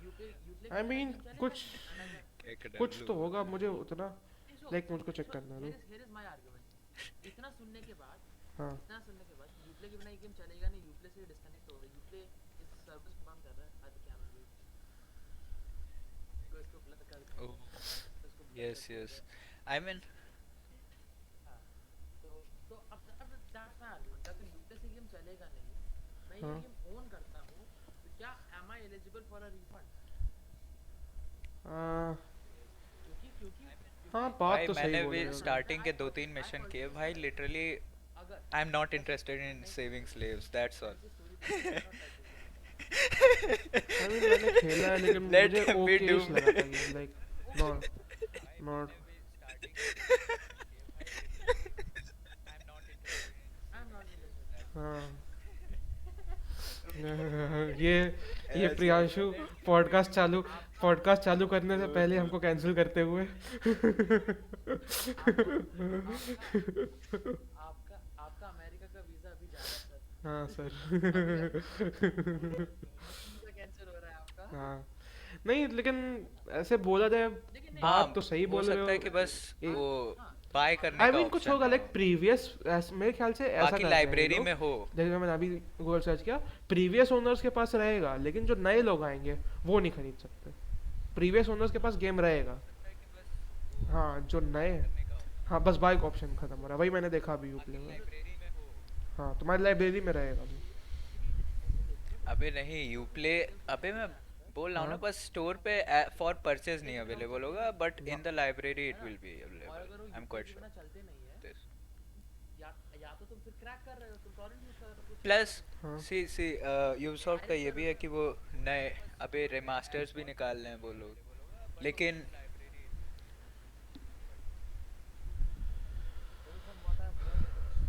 यूप्ले यूप्ले के आई बिना मीन गेम चलेगा कुछ नहीं एंड अगर एक कुछ डब्लू तो होगा मुझे उतना सो लाइक मुझको चेक करना दो। हियर इज माय आर्गुमेंट इतना सुनने के बाद हाँ यूप्ले के बिना ये गेम चलेगा नहीं यूप्ले से डिस्कनेक्ट होगा यूप्ले इस सर्विस को बंद कर रहा है आज क्या मैं इसको ब्लर कर इसको ब्लर यस कर यस दिया आई मीन हाँ तो अब दैट्स माय आर्गुमेंट अगर यूप्ले से गेम चलेगा नहीं मैं ये हाँ गेम ओन करता हूँ तो क्या am I eligible for a refund हाँ क्योंकि क्योंकि हाँ क्योंकि बात भाई तो सही मैंने बोल भी रहे हो। स्टार्टिंग के I 2-3 I मिशन किए personally भाई लिटरली अगर आई एम नॉट मैं इंटरेस्टेड इन मैं सेविंग स्लेव्स दैट्स ऑल। ऐसी स्टोरी प्लेस आई मीन मैंने खेला है लेकिन लेट मुझे हिम बी ओके डूम्ड। लगा था गेम लाइक नॉट भाई नॉट मैंने भी स्टार्टिंग के 2-3 मिशन किए भाई literally I am not interested. I am not interested हाँ तो ये ऐसे प्रियांशु पॉडकास्ट चालू करने से पहले हमको कैंसिल करते हुए आपका आपका अमेरिका का वीजा अभी जा रहा है सर हाँ सर वीजा कैंसिल हो रहा है आपका हाँ नहीं लेकिन ऐसे बोला जाए लेकिन नहीं बात हाँ तो सही हो बोल रहे सकता है हो। कि बस एक वो हाँ बाय करने आई का मीन कुछ ऑप्शन होगा हो, लाइक प्रीवियस, मेरे ख्याल से ऐसा बाकी करते हैं ये लाइब्रेरी लोग। में हो। जैसे मैंने अभी गूगल सर्च किया, प्रीवियस ओनर्स के पास रहेगा, लेकिन जो नए लोग आएंगे वो नहीं खरीद सकते। प्रीवियस ओनर्स के पास गेम रहेगा। हाँ जो नए, हाँ बस बाय का ऑप्शन खत्म हो रहा है, वही मैंने देखा अभी यूप्ले में। हाँ तुम्हारी लाइब्रेरी में रहेगा अभी। अबे नहीं यूप्ले, अबे मैं बोल रहा हूँ ना, हाँ बस स्टोर पे फॉर परचेज नहीं अवेलेबल होगा, but in the library it will be और अगर वो अवेलेबल, आई एम यूप्ले क्वाइट के बिना चलते नहीं है, श्योर। या तो तुम फिर क्रैक कर रहे हो, तुम टॉरेंट यूज कर रहे हो, कुछ कर रहे प्लस हो। हाँ सी यूबीसॉफ्ट का ये भी है कि वो नए अबे रिमास्टर्स भी निकाल रहे हैं वो लोग, लेकिन देखो from what I've heard,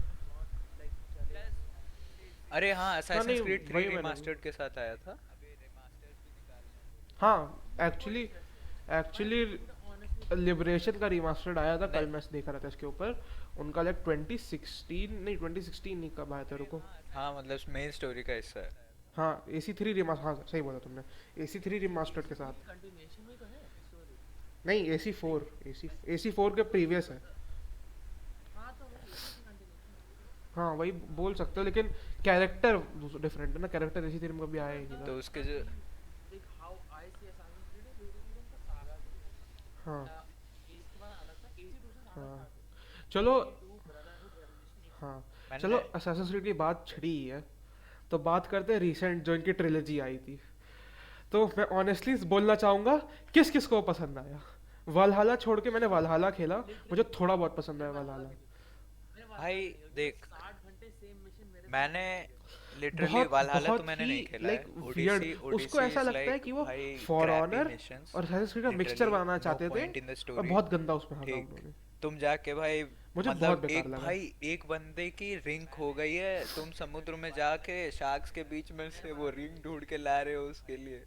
it's not like चलेगा नहीं यार। अरे हाँ हाँ असैसिन्स नहीं क्रीड 3 वही मैंने, रिमास्टर्ड के साथ आया था। हाँ एक्चुअली, एक्चुअली Honestly, लिबरेशन का रिमास्टर्ड आया था, कल नहीं, मैं देख रहा था इसके ऊपर। उनका लाइक 2016 नहीं 2016 नहीं, कब आया था रुको। हाँ मतलब मेन स्टोरी का हिस्सा है। हाँ AC3 रिमास्टर, हाँ सही बोला तुमने, AC3 रिमास्टर्ड के साथ। कंटिन्यूएशन में तो है स्टोरी। नहीं AC4, AC4 के प्रीवियस है। हाँ तो वही उसी कंटिन्यूएशन। हाँ वही बोल सकते हो, लेकिन कैरेक्टर डिफरेंट है ना, कैरेक्टर AC3 में कभी आया ही नहीं तो था। उसके जो देख how I see Assassin's Creed है, बेसिकली उनका सागा है। हाँ AC वाला अलग था, AC2 से सागा हाँ स्टार्ट चलो, हुआ। AC2 ब्रदरहुड रेवोल्यूशन एक हाँ मैंने चलो असैसिन्स क्रीड की बात छिड़ी ही है, तो बात करते हैं रिसेंट जो इनकी ट्रिलॉजी आई थी। तो मैं ऑनेस्टली बोलना चाहूँगा किस किस को पसंद आया। वालहाला छोड़ के मैंने वालहाला खेला, मुझे थोड़ा बहुत पसंद आया वालहाला। मैंने भाई देख 60 घंटे सेम मिशन मेरे मैंने लिटरली बहुत वालहाला तो बहुत मैंने ही नहीं खेला लाइक है। वियर्ड, ओडिसी उसको ऐसा इज लगता है लाइक कि वो भाई फॉर क्रैपी ऑनर मिशंस, और असैसिन्स क्रीड का मिक्सचर लिटरली बनाना नो चाहते थे, पॉइंट इन द और स्टोरी। बहुत गंदा उसमें हाथा ठीक, उन्होंने, तुम जाके भाई मुझे बहुत मतलब बेकार एक लगा। भाई एक बंदे की रिंग खो गई है, तुम समुद्र में जाके शार्क्स के बीच में से वो रिंग ढूंढ के ला रहे हो उसके लिए,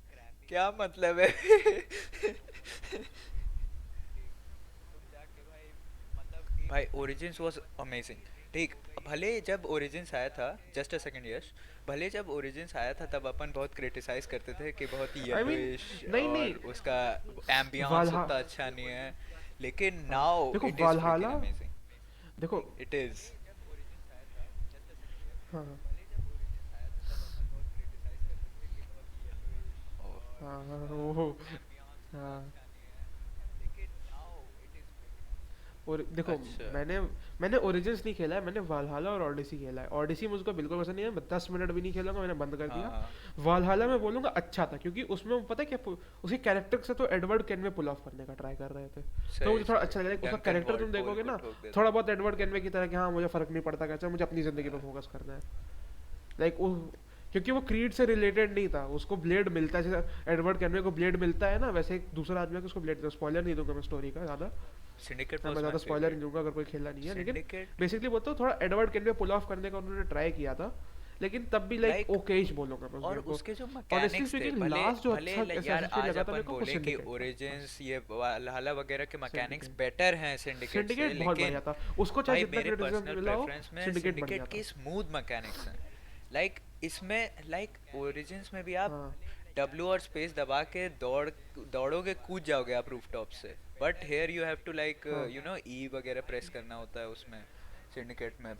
क्या मतलब है? भाई ओरिजिन्स वाज अमेजिंग। ठीक, भले जब ओरिजिन्स आया था, जस्ट अ सेकंड यश, भले जब ओरिजिन्स आया था तब अपन बहुत क्रिटिसाइज करते थे कि बहुत आई मीन येलोइश नहीं और नहीं, उसका एम्बियंस वालहा उतना अच्छा नहीं है, लेकिन हाँ नाउ देखो इट इज वालहाला, फ्रिकिंग अमेजिंग। देखो इट इज हाँ हाँ हाँ, वो हाँ। और देखो अच्छा मैंने मैंने ओरिजिन्स नहीं खेला है, मैंने वालहाला और ओडिसी खेला है। ओडिसी मुझको बिल्कुल पसंद नहीं है, मैं 10 मिनट भी नहीं खेलूंगा, मैंने बंद कर हाँ दिया। हाँ वालहाला में बोलूंगा अच्छा था, क्योंकि उसमें वो पता है क्या, उसके कैरेक्टर से तो एडवर्ड केनवे पुल ऑफ करने का ट्राई कर रहे थे, तो मुझे सही थोड़ा सही, अच्छा लगा। उसका डंकन कैरेक्टर तुम वॉल्ट पोल देखोगे को ना, ठोक देता। थोड़ा बहुत एडवर्ड केनवे की तरह कि हाँ मुझे फर्क नहीं पड़ता कैसा, मुझे अपनी जिंदगी पे फोकस करना है। लाइक क्योंकि वो क्रीड से रिलेटेड नहीं था, उसको ब्लेड मिलता है जैसे एडवर्ड केनवे को ब्लेड मिलता है ना, वैसे एक दूसरा आदमी को उसको ब्लेड, स्पॉइलर नहीं दूंगा मैं स्टोरी का ज़्यादा, सिंडिकेट मैं वाज ज़्यादा माय स्पॉइलर नहीं फेवरेट। दूंगा अगर कोई खेला नहीं है, लेकिन सिंडिकेट बेसिकली बोलता हूँ थोड़ा एडवर्ड केनवे पुल ऑफ करने का उन्होंने ट्राई किया था, लेकिन तब भी लाइक लाइक ओकेश बोलूंगा मैं उस और गेम को। उसके जो ऑनेस्टली मैकेनिक्स थे, स्पीकिंग भले लास्ट जो भले अच्छा यार Assassin's Creed आज लगा था मेरे अपन को वो बोले कि सिंडिकेट था। ओरिजिन्स ये वालहल्ला वगैरह के मैकेनिक्स सिंडिकेट, बेटर हैं सिंडिकेट से, सिंडिकेट बहुत बढ़िया लेकिन था, उसको चाहे भाई जितना मेरे क्रिटिसिज्म पर्सनल मिला हो, प्रेफरेंस में सिंडिकेट बढ़िया सिंडिकेट था। की स्मूथ मैकेनिक्स हैं। लाइक इसमें लाइक ओरिजिन्स में भी आप हाँ W और स्पेस दबा के दौड़ोगे, कूद जाओगे आप रूफटॉप से, but here you have to like हाँ यू नो ई वगैरह प्रेस करना होता है उसमें सिंडिकेट में।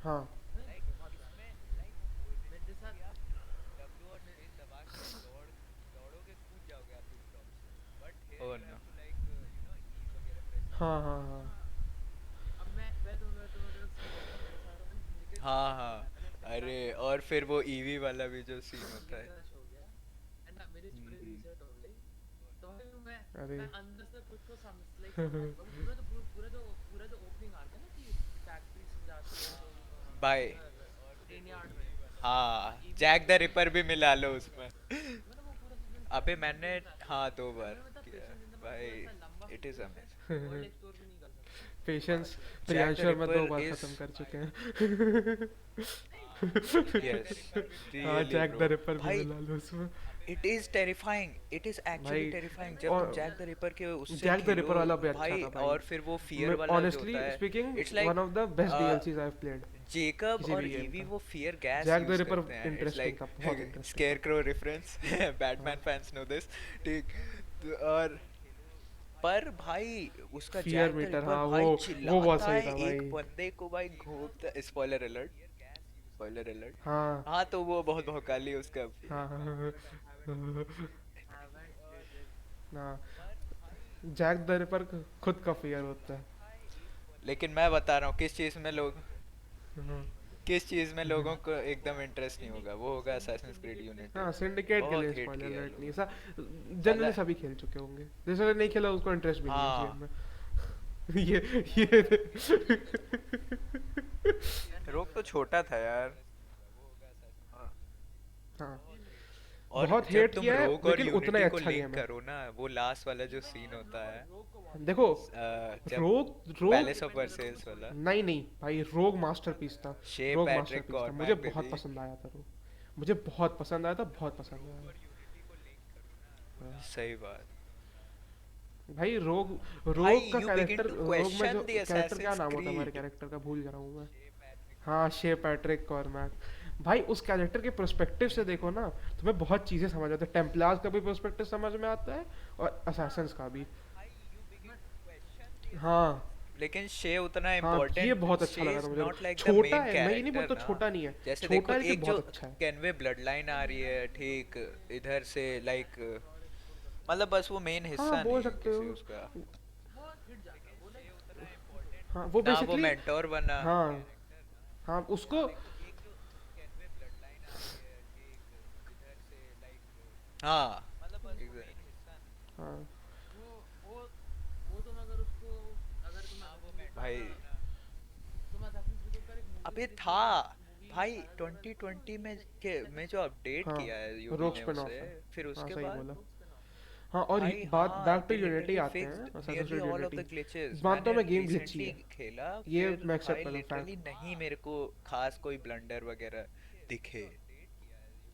हाँ मेरे साथ ओह नो, हाँ हाँ हाँ अब मैं तुम्हें सीन बताऊं, मेरे साथ ना सिंडिकेट हाँ स्टार्ट हाँ, किया था, मैंने अरे पहला और फिर वो ईवी वाला भी जो सीन होता है। क्रश हो गया एंड ना मेरी स्टोरी रीसेट हो गई। तो भाई अरे मैं अंदर से खुद को समझ लाइक पूरा तो पूरा तो ओपनिंग आर्क है ना कि फैक्ट्री से जाते हो बाय ट्रेन यार्ड में, हाँ, जैक द रिपर भी मिला लो उसमें। मैंने वो पूरा सीजन अबे मैंने हाँ 2 बार मैंने मतलब किया पेशेंस इन द भाई, ऐसा लंबा it is amazing. World explore भी नहीं कर सकता। पेशेंस जैक द प्रियांशु और मैं 2 रिपर बार इज खत्म कर चुके हैं। यस हाँ really Jack the bro ripper भी भाई, मिला लो उसमें it is terrifying, it is actually भाई। टेरिफाइंग जब तुम और जैक द रिपर के उससे जैक द खेलो रिपर वाला भी अच्छा भाई, था भाई, और फिर वो फियर वाला जो ऑनेस्टली होता है, speaking it's like one of the best DLCs I have played Jacob किसी और भी गेम ईवी का। वो fear gas Jack the use ripper करते हैं, इट्स इंटरेस्टिंग लाइक था, बहुत इंटरेस्टिंग था। Scarecrow reference, Batman fans know this. ठीक, तो और पर भाई उसका fear Jack the meter, ripper हाँ भाई वो बहुत चिल्लाता सही है था एक भाई। बंदे को भाई घूमता, स्पॉइलर अलर्ट, स्पॉइलर अलर्ट। हाँ हाँ तो वो बहुत भौकाली उसका। हाँ हाँ हाँ, हाँ, जैक द रिपर खुद का फियर होता है। लेकिन मैं बता रहा हूँ किस चीज में लोग, हाँ किस चीज में लोगों को एकदम इंटरेस्ट नहीं होगा, वो होगा असैसिन्स क्रीड यूनिटी। हाँ, सिंडिकेट के लिए बहुत हिट स्पॉइलर किया है अलर्ट नहीं, लोगों ऐसा ने जनरली साला। सभी खेल चुके होंगे, जिसने नहीं खेला उसको इंटरेस्ट भी नहीं है उस गेम हाँ में। ये रोग तो छोटा था यार। हाँ। हाँ, और बहुत जब हेट तुम किया है रोग और लेकिन उतना ही यूनिटी को अच्छा लिंक गेम है। करो ना, वो लास्ट वाला जो सीन होता है, देखो, जब रोग रोग पैलेस ऑफ वर्सेल्स वाला, नहीं नहीं भाई, रोग मास्टरपीस था। शे रोग पैट्रिक मास्टरपीस था, मुझे कॉर्मैक बहुत बेबी। पसंद आया था रोग। मुझे बहुत पसंद आया था, बहुत पसंद आया। हाँ। सही बात। भाई रोग, भाई रोग का यू बिगिन कैरेक्टर, टू रोग में जो क्वेश्चन द कैरेक्टर, क्या असैसिन्स नाम होता है हमारे क्रीड। कैरेक्टर का, भूल जा रहा हूँ मैं। हाँ, शे पैट्रिक कॉर्मैक। भाई उस कैरेक्टर के पर्सपेक्टिव से देखो ना, तुम्हें बहुत चीजें समझ आती है। टेम्पलार्स का भी पर्सपेक्टिव समझ में आता है और असैसिन्स का भी। हाँ लेकिन शे उतना हाँ, ये इम्पोर्टेंट, बहुत अच्छा शे लगा था इज मुझे। नॉट लाइक द छोटा मेन है, मैं ये नहीं कैरेक्टर बोलता ना। छोटा नहीं है, जैसे छोटा देखो है लेकिन एक जो बहुत अच्छा है। कैनवे ब्लड लाइन आ रही है ठीक इधर से, लाइक मतलब बस वो मेन हाँ हिस्सा बोल नहीं है सकते किसी हो। उसका हाँ वो ना, वो बेसिकली, मेंटोर बना। हाँ हाँ उसको, हाँ exactly। हाँ वो तुम अगर उसको, अगर तुम Assassin's Creed भाई का, तुम Assassin's Creed का एक मूवी अबे भी देखो था ना, मूवी भाई में अलग अलग 2020 में के में जो अपडेट हाँ, किया है यूबी रोग ने स्पिन ऑफ उसे, है। फिर हाँ उसके सही बाद बोला। हाँ और भाई बात हाँ back to the Unity literally आते हैं, fixed Assassin's nearly Creed all of Unity. The glitches. मानता मैंने हूँ मैं गेम ग्लिची रिसेंटली है, खेला, ये फिर मैं भाई एक्सेप्ट करता हूँ लिटरली फैक्ट। नहीं मेरे को खास कोई ब्लंडर वगैरह दिखे।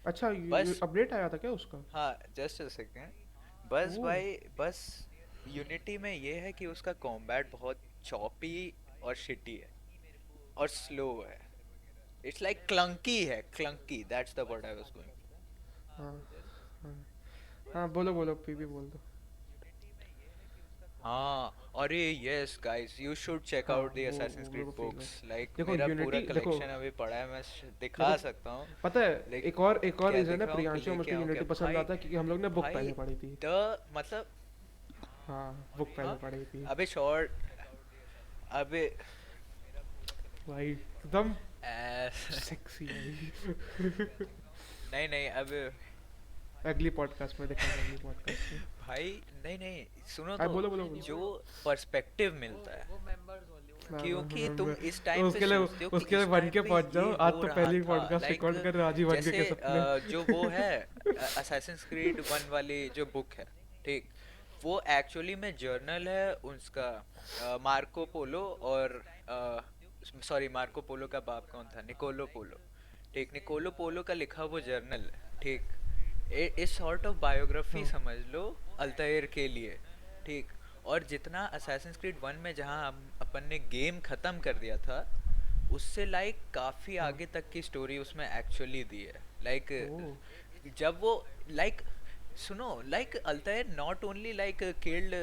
अच्छा, बस अपडेट आया था क्या उसका? हाँ जस्ट अ सेकेंड, बस ओह, भाई बस यूनिटी में ये है कि उसका कॉम्बैट बहुत चॉपी और शिटी है और स्लो है। इट्स लाइक क्लंकी है, clunky, that's the word I was going. हाँ हाँ हाँ, बोलो बोलो, पीपी बोल दो। हाँ अरे yes guys you should check हाँ आउट द वो असैसिन्स मेरे क्रीड को फील है। बुक्स, लाइक देखो मेरा पूरा यूनिटी, देखो कलेक्शन अभी पड़ा है, मैं देखो, दिखा सकता हूँ। पता है लाइक एक और क्या रीजन दिख है, रहा हूँ कि प्रियांशु लेके मुझको आऊँ क्या यूनिटी पसंद भाई। आता है क्योंकि हम लोग ने बुक भाई पहले पढ़ी थी। द मतलब हाँ, बुक पहले हाँ पढ़ी थी अबे शॉर्ट अबे भाई, एकदम ऐस- सेक्सी भाई। नहीं नहीं अब अगली पॉडकास्ट में दिखाएंगे, अगली पॉडकास्ट में। भाई नहीं नहीं सुनो हाँ तो, बोलो बोलो बोलो। जो पर्सपेक्टिव मिलता है, वो मेंबर्स ओनली, हाँ, क्योंकि हाँ, तुम इस तो टाइम पे सोचते हो कि उसके लिए इस बन टाइम के पे पहुंच ये जाओ, आज हो तो रहा पहली था, पॉडकास्ट लाइक रिकॉर्ड कर रहे हो, आज ही बन जैसे के सपने। जो वो है असैसिन्स क्रीड 1 वाली जो बुक है ठीक, वो एक्चुअली में जर्नल है उसका, मार्को पोलो और सॉरी मार्को पोलो का बाप कौन था, निकोलो पोलो, ठीक निकोलो पोलो का लिखा वो जर्नल है ठीक। इस सॉर्ट ऑफ बायोग्राफी हाँ समझ लो अल्तायर के लिए ठीक। और जितना असैसिन्स क्रीड 1 में जहाँ हम अपन ने गेम खत्म कर दिया था, उससे लाइक काफी हाँ, आगे तक की स्टोरी उसमें एक्चुअली दी है, लाइक ओह जब वो लाइक सुनो like Altair not only like killed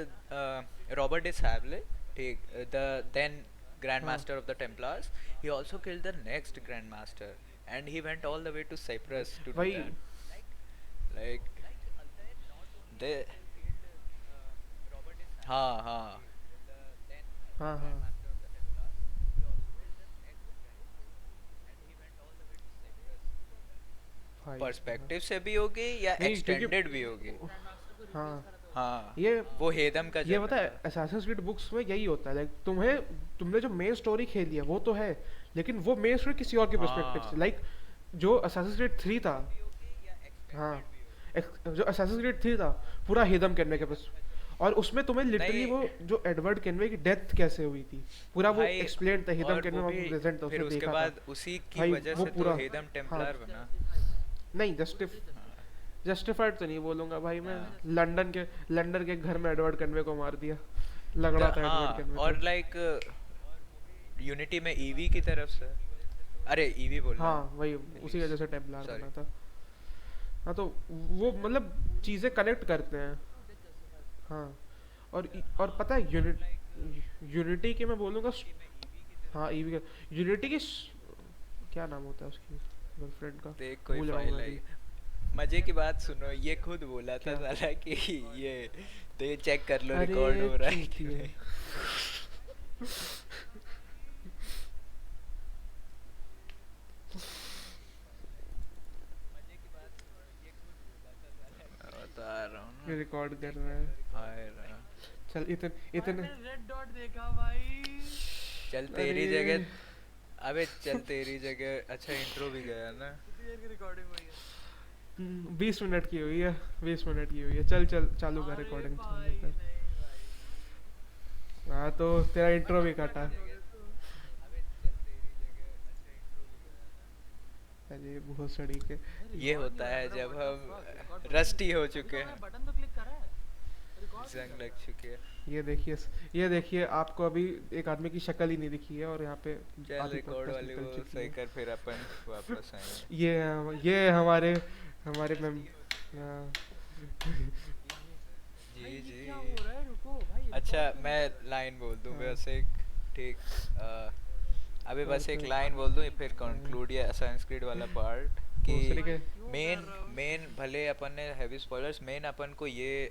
Robert de Sable ठीक, द देन ग्रैंड हाँ master of the Templars, he also killed the next grand master and he went all the way to Cyprus to do भाई, दैट, लाइक दे हाँ हाँ हाँ हाँ भाई, हाँ पर्सपेक्टिव से भी होगी या नहीं क्योंकि, एक्सटेंडेड भी होगी। हाँ हाँ ये वो हेदम का ये पता जर्नल है, है। असैसिन्स क्रीड बुक्स में यही होता है, लाइक तुमने जो मेन स्टोरी खेली है वो तो है, लेकिन वो मेन स्टोरी किसी और के पर्सपेक्टिव से, हाँ लाइक जो असैसिन्स क्रीड 3 था। हाँ, जो असैसिन्स क्रीड 3 था पूरा हिदम करने के बस, और उसमें तुम्हें लिटरली नहीं वो जो एडवर्ड केनवे की डेथ कैसे हुई थी पूरा वो भाई, एक्सप्लेन था, हिदम और केनवे वो वहाँ भी प्रेजेंट था, फिर उसने उसके देखा था। बाद उसी की भाई वजह वो से तो पूरा, हेदम हाँ टेम्पलर बना। नहीं जस्टिफाइड तो नहीं बोलूंगा भाई मैं, हाँ लंदन के घर में एडवर्ड केनवे को मार दिया, लगड़ा था एडवर्ड हाँ केनवे को। और लाइक यूनिटी में ईवी की तरफ से, अरे ईवी बोल रहा हाँ हूँ, वही, उसी वजह से टेम्पलार सॉरी। बना था। हाँ तो वो मतलब चीज़ें कनेक्ट करते हैं। हाँ और पता है यूनिटी की मैं बोलूँगा, हाँ ईवी का, यूनिटी की क्या नाम होता है उसकी गर्लफ्रेंड का, देख कोई भूल रहा हूँ फाइल मैं आई। अभी। मजे की बात सुनो, ये खुद बोला था क्या? साला कि ये तो ये चेक कर लो अरे रिकॉर्ड हो रहा है कि चूतिए। नहीं। बता रहा हूँ ये ना। रिकॉर्ड कर रहा है। हाय रहा। चल इतने भाई इतने मैंने रेड डॉट देखा भाई। चल अरे तेरी जगह, अबे चल तेरी जगह, अच्छा इंट्रो भी गया ना। कितनी देर की रिकॉर्डिंग हुई है? 20 मिनट की हुई है, 20 मिनट की हुई है। चल चल चालू कर अरे रिकॉर्डिंग, भाई चालू कर। नहीं भाई। हाँ तो तेरा इंट्रो भी काटा। अबे चल तेरी जगह, अच्छा इंट्रो भी गया ना। अरे बहुत सड़ी के। ये होता है जब हम रस्टी हो चुके हैं, बटन तो क्लिक करा है, रिकॉर्ड जंग लग चुकी है। ये देखिए आपको अभी एक आदमी की शक्ल ही नहीं दिखी है, और यहाँ पे चल आधी रिकॉर्ड पॉडकास्ट वाली निकल वो चुकी सही है। कर, फिर अपन वापस आएंगे। ये हमारे हमारे मैम। हाँ, भाई जी ये जी। क्या हो रहा है? रुको भाई अच्छा record मैं लाइन बोल दूं हाँ। बस एक, ठीक। अभी बस एक Perfect. लाइन बोल दूं, फिर कंक्लूड या संस्कृत वाला पार्ट कि दूसरे के क्यों मेन कर रहा हूँ? मेन भले अपन ने हैवी स्पॉयलर्स, मेन अपन को ये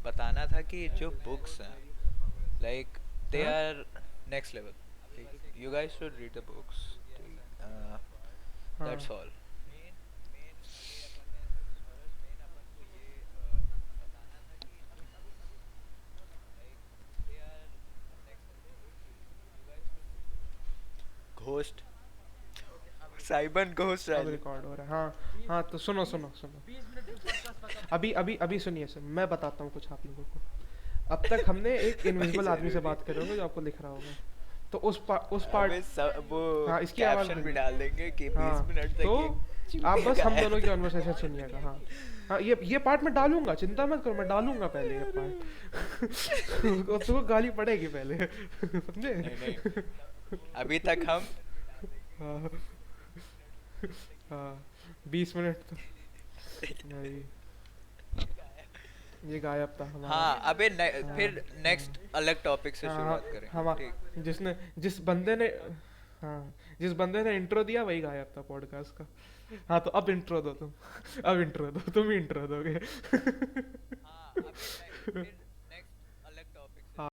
बताना था कि जो बुक्स हैं लाइक दे हाँ are next level, you guys should read the books, हाँ दैट्स ऑल। घोस्ट, साइबन घोस्ट अब राजू। रिकॉर्ड हो रहा है। हाँ हाँ तो सुनो सुनो सुनो। 20 मिनट में पॉडकास्ट खत्म। अभी अभी अभी सुनिए सर, मैं बताता हूँ कुछ आप लोगों को। अब तक हमने एक भाई इनविजिबल आदमी से जरूरी। बात करे होंगे जो आपको दिख रहा होगा। तो उस पार्ट, अबे सब वो हाँ इसकी आवाज़ कैप्शन भी बनी। डाल देंगे कि 20 हाँ मिनट तो तक ये आप बस हम गायब दोनों की था। कन्वर्सेशन सुनिएगा। हाँ हाँ ये पार्ट मैं डालूंगा, चिंता मत करो, मैं डालूंगा पहले ये पार्ट। उसको गाली पड़ेगी पहले। समझे? नहीं नहीं, अभी तक हम हाँ हाँ 20 मिनट तो भाई ये गायब था हमारा। हाँ अबे हाँ फिर नेक्स्ट हाँ अलग टॉपिक से हाँ शुरुआत हाँ, करेंगे, ठीक। जिस बंदे ने, हाँ जिस बंदे ने इंट्रो दिया वही गायब था पॉडकास्ट का। हाँ तो अब इंट्रो दो तुम। अब इंट्रो दो, तुम ही इंट्रो दोगे। हाँ अबे फिर